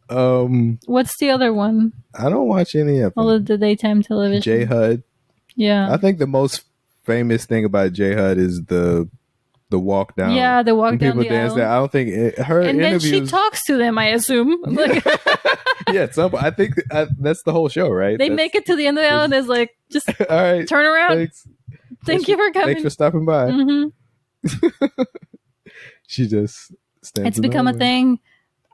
Speaker 2: to. What's the other one?
Speaker 1: I don't watch any of them.
Speaker 2: All of the daytime television.
Speaker 1: J HUD.
Speaker 2: Yeah.
Speaker 1: I think the most famous thing about J HUD is the walk down.
Speaker 2: Yeah, the walk down
Speaker 1: people
Speaker 2: the
Speaker 1: dance
Speaker 2: aisle.
Speaker 1: There. I don't think her
Speaker 2: and
Speaker 1: interviews.
Speaker 2: Then she talks to them, I assume. Like,
Speaker 1: yeah, I think that's the whole show, right?
Speaker 2: They make it to the end of the aisle and it's like, just all right, turn around. Thank you for coming.
Speaker 1: Thanks for stopping by. Mm-hmm. She just stands.
Speaker 2: It's become a thing.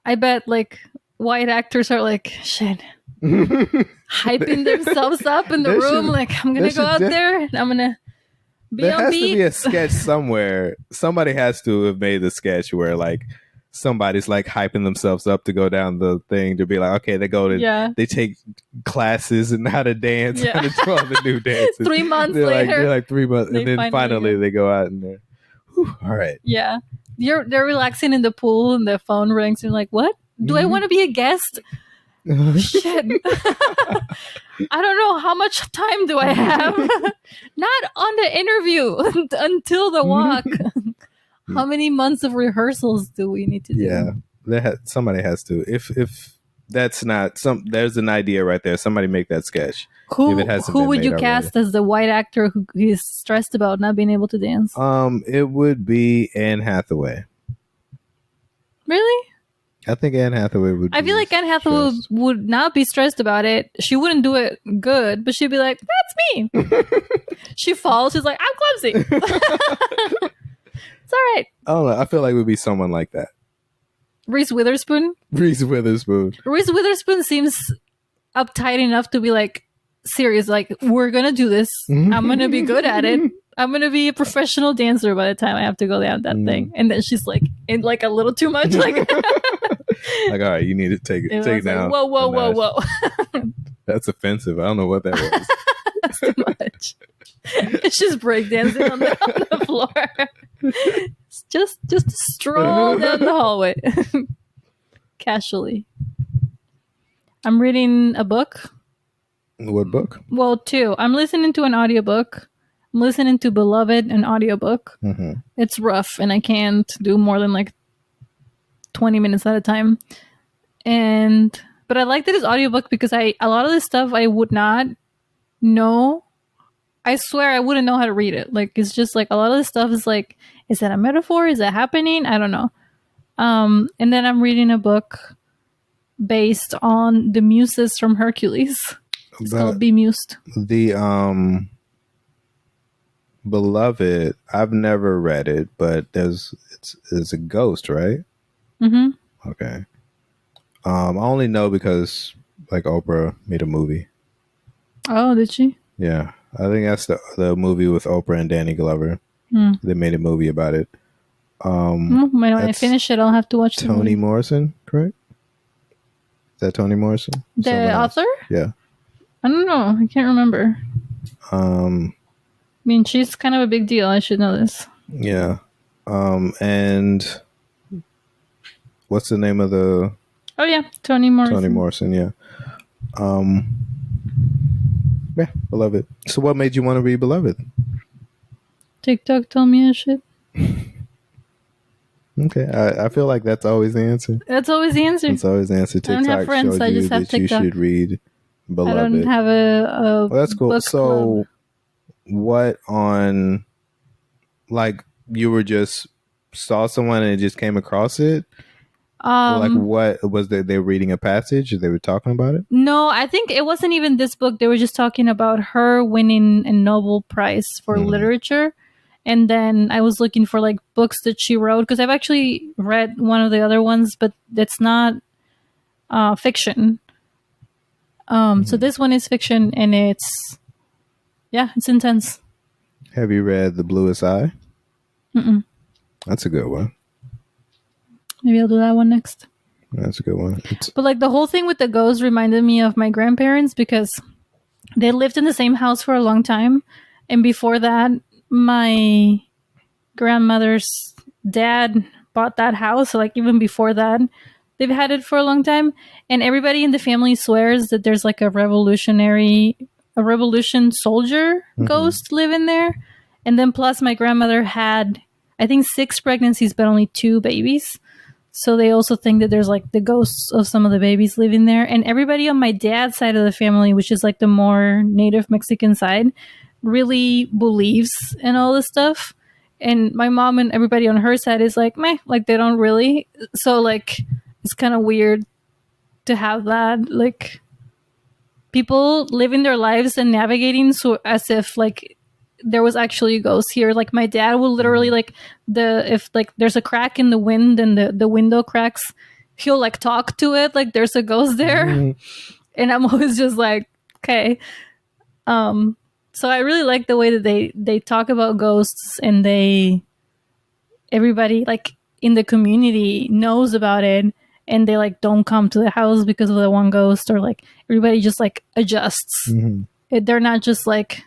Speaker 2: I bet like white actors are like, shit, hyping themselves up in the room. Like, I'm going to go out there and I'm going to be
Speaker 1: there
Speaker 2: on
Speaker 1: has
Speaker 2: beat.
Speaker 1: To be a sketch somewhere. Somebody has to have made the sketch where like somebody's like hyping themselves up to go down the thing to be like, okay, they take classes and how to dance, how to do all the new dances.
Speaker 2: 3 months
Speaker 1: later.
Speaker 2: They're
Speaker 1: like 3 months. And then finally they go out and they're, all right.
Speaker 2: Yeah. They're relaxing in the pool and the phone rings and like, what? Do I want to be a guest? Shit. I don't know. How much time do I have? Not on the interview until the walk. How many months of rehearsals do we need to do?
Speaker 1: Yeah. Somebody has to. If that's not there's an idea right there. Somebody make that sketch.
Speaker 2: Who would you cast as the white actor who is stressed about not being able to dance?
Speaker 1: It would be Anne Hathaway.
Speaker 2: Really?
Speaker 1: I think Anne Hathaway would.
Speaker 2: I feel like Anne Hathaway would not be stressed about it. She wouldn't do it good, but she'd be like, "That's me." She falls. She's like, "I'm clumsy." It's all right.
Speaker 1: I don't know. I feel like it would be someone like that.
Speaker 2: Reese Witherspoon.
Speaker 1: Reese Witherspoon
Speaker 2: seems uptight enough to be like serious. Like, we're gonna do this. I'm gonna be good at it. I'm gonna be a professional dancer by the time I have to go down that thing. And then she's like, in like a little too much, like,
Speaker 1: like, all right, you need to take it down.
Speaker 2: Like, whoa.
Speaker 1: That's offensive. I don't know what that was.
Speaker 2: That's too much. It's just breakdancing on the floor. It's just stroll down the hallway casually. I'm reading a book.
Speaker 1: What book?
Speaker 2: Well, two. I'm listening to an audiobook. I'm listening to Beloved, an audiobook. Mm-hmm. It's rough, and I can't do more than like 20 minutes at a time. But I like that it's audiobook because a lot of this stuff I would not know. I swear I wouldn't know how to read it. Like, it's just like a lot of this stuff is like, is that a metaphor? Is that happening? I don't know. And then I'm reading a book based on the muses from Hercules. It's called Bemused.
Speaker 1: The Beloved, I've never read it, but it's a ghost, right? Mm-hmm. Okay. I only know because like Oprah made a movie.
Speaker 2: Oh, did she?
Speaker 1: Yeah. I think that's the movie with Oprah and Danny Glover. They made a movie about it.
Speaker 2: When I finish it, I'll have to watch
Speaker 1: Toni Morrison, correct? Is that Toni Morrison?
Speaker 2: The author?
Speaker 1: Yeah.
Speaker 2: I don't know. I can't remember. I mean, she's kind of a big deal. I should know this.
Speaker 1: Yeah. And what's the name of the...
Speaker 2: Oh, yeah. Toni Morrison.
Speaker 1: Toni Morrison, yeah. Yeah, Beloved. So what made you want to read Beloved?
Speaker 2: TikTok told me I should.
Speaker 1: Okay. I feel like that's always the answer.
Speaker 2: That's always the answer.
Speaker 1: That's always the answer. TikTok
Speaker 2: I don't have friends. I just have TikTok.
Speaker 1: You should read Beloved.
Speaker 2: I don't have a
Speaker 1: well, that's cool.
Speaker 2: Book
Speaker 1: so
Speaker 2: club.
Speaker 1: What on, like, you were just saw someone and just came across it? Like what was they were reading a passage? They were talking about it?
Speaker 2: No, I think it wasn't even this book. They were just talking about her winning a Nobel Prize for literature. And then I was looking for like books that she wrote, because I've actually read one of the other ones, but it's not fiction. So this one is fiction, and it's intense.
Speaker 1: Have you read The Bluest Eye?
Speaker 2: Mm-mm.
Speaker 1: That's a good one.
Speaker 2: Maybe I'll do that one next.
Speaker 1: That's a good one.
Speaker 2: But like the whole thing with the ghost reminded me of my grandparents, because they lived in the same house for a long time. And before that, my grandmother's dad bought that house. So like even before that, they've had it for a long time. And everybody in the family swears that there's like a revolution soldier ghost living there. And then plus my grandmother had, I think, 6 pregnancies, but only 2 babies. So they also think that there's like the ghosts of some of the babies living there. And everybody on my dad's side of the family, which is like the more native Mexican side, really believes in all this stuff. And my mom and everybody on her side is like, meh, like they don't really. So like it's kind of weird to have that, like people living their lives and navigating so as if like there was actually ghosts here. Like my dad will literally like if like there's a crack in the wind and the window cracks, he'll like talk to it like there's a ghost there. And I'm always just like, okay. So I really like the way that they talk about ghosts, and everybody like in the community knows about it, and they like don't come to the house because of the one ghost, or like everybody just like adjusts. They're not just like,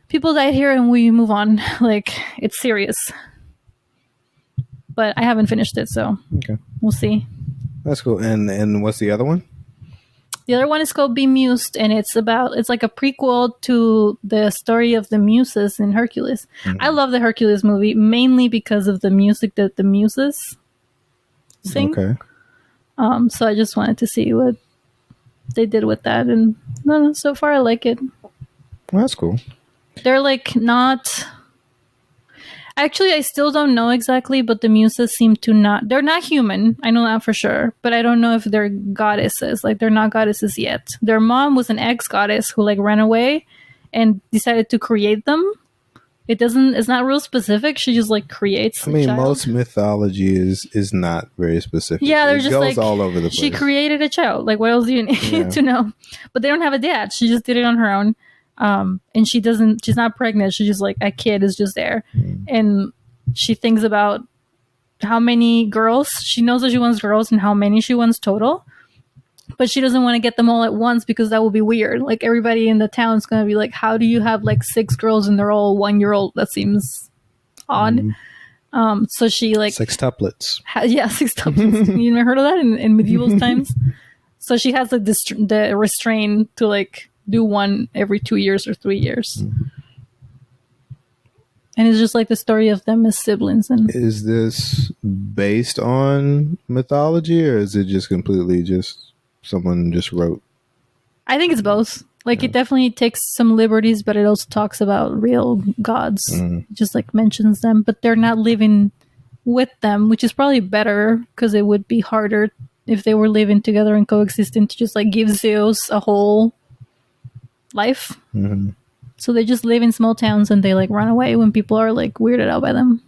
Speaker 2: people died here and we move on. Like it's serious. But I haven't finished it, so we'll see.
Speaker 1: That's cool. And what's the other one?
Speaker 2: The other one is called Bemused, and it's like a prequel to the story of the Muses in Hercules. I love the Hercules movie mainly because of the music that the Muses sing. Okay. So I just wanted to see what they did with that, and no, so far I like it.
Speaker 1: Well, that's cool.
Speaker 2: They're like not. Actually, I still don't know exactly, but the Muses seem to not... They're not human. I know that for sure. But I don't know if they're goddesses. Like, they're not goddesses yet. Their mom was an ex-goddess who, like, ran away and decided to create them. It's not real specific. She just, like, creates
Speaker 1: a child. Most mythology is not very specific.
Speaker 2: Yeah, they're just, like...
Speaker 1: all over the place.
Speaker 2: She created a child. Like, what else do you need to know? But they don't have a dad. She just did it on her own. And she's not pregnant. She's just like, a kid is just there. And she thinks about how many girls, she knows that she wants girls and how many she wants total, but she doesn't want to get them all at once because that would be weird. Like everybody in the town is going to be like, how do you have like 6 girls and they're all 1-year-old? That seems odd. So she like
Speaker 1: sextuplets.
Speaker 2: Sextuplets. You never heard of that in medieval times? So she has like the restraint to like do one every 2 years or 3 years. And it's just like the story of them as siblings. And
Speaker 1: is this based on mythology, or is it just completely just someone just wrote?
Speaker 2: I think it's both. Like it definitely takes some liberties, but it also talks about real gods. It just like mentions them, but they're not living with them, which is probably better because it would be harder if they were living together and coexisting to just like give Zeus a whole life. So they just live in small towns and they like run away when people are like weirded out by them.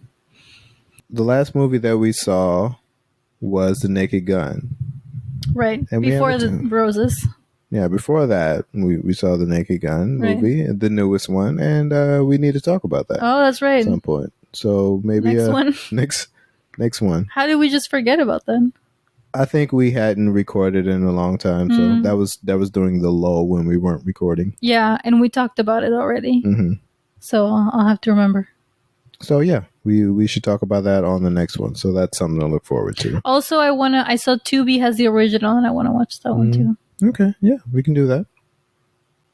Speaker 1: The last movie that we saw was The Naked Gun.
Speaker 2: Right. And before the Roses.
Speaker 1: Yeah, before that we saw The Naked Gun movie, the newest one, and we need to talk about that.
Speaker 2: Oh, that's right.
Speaker 1: At some point. So maybe
Speaker 2: next one.
Speaker 1: next one.
Speaker 2: How did we just forget about that?
Speaker 1: I think we hadn't recorded in a long time, so that was during the lull when we weren't recording.
Speaker 2: Yeah, and we talked about it already. So I'll have to remember.
Speaker 1: So yeah, we should talk about that on the next one. So that's something to look forward to.
Speaker 2: Also, I saw Tubi has the original, and I want to watch that one too.
Speaker 1: Okay, yeah, we can do that.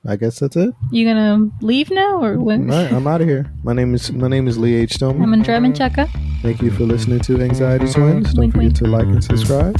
Speaker 1: I guess that's it.
Speaker 2: You gonna leave now, or when?
Speaker 1: All right, I'm out of here. My name is Lee H. Stoneman.
Speaker 2: I'm Andrea Menchaca.
Speaker 1: Thank you for listening to Anxiety Twins. Don't forget to like and subscribe.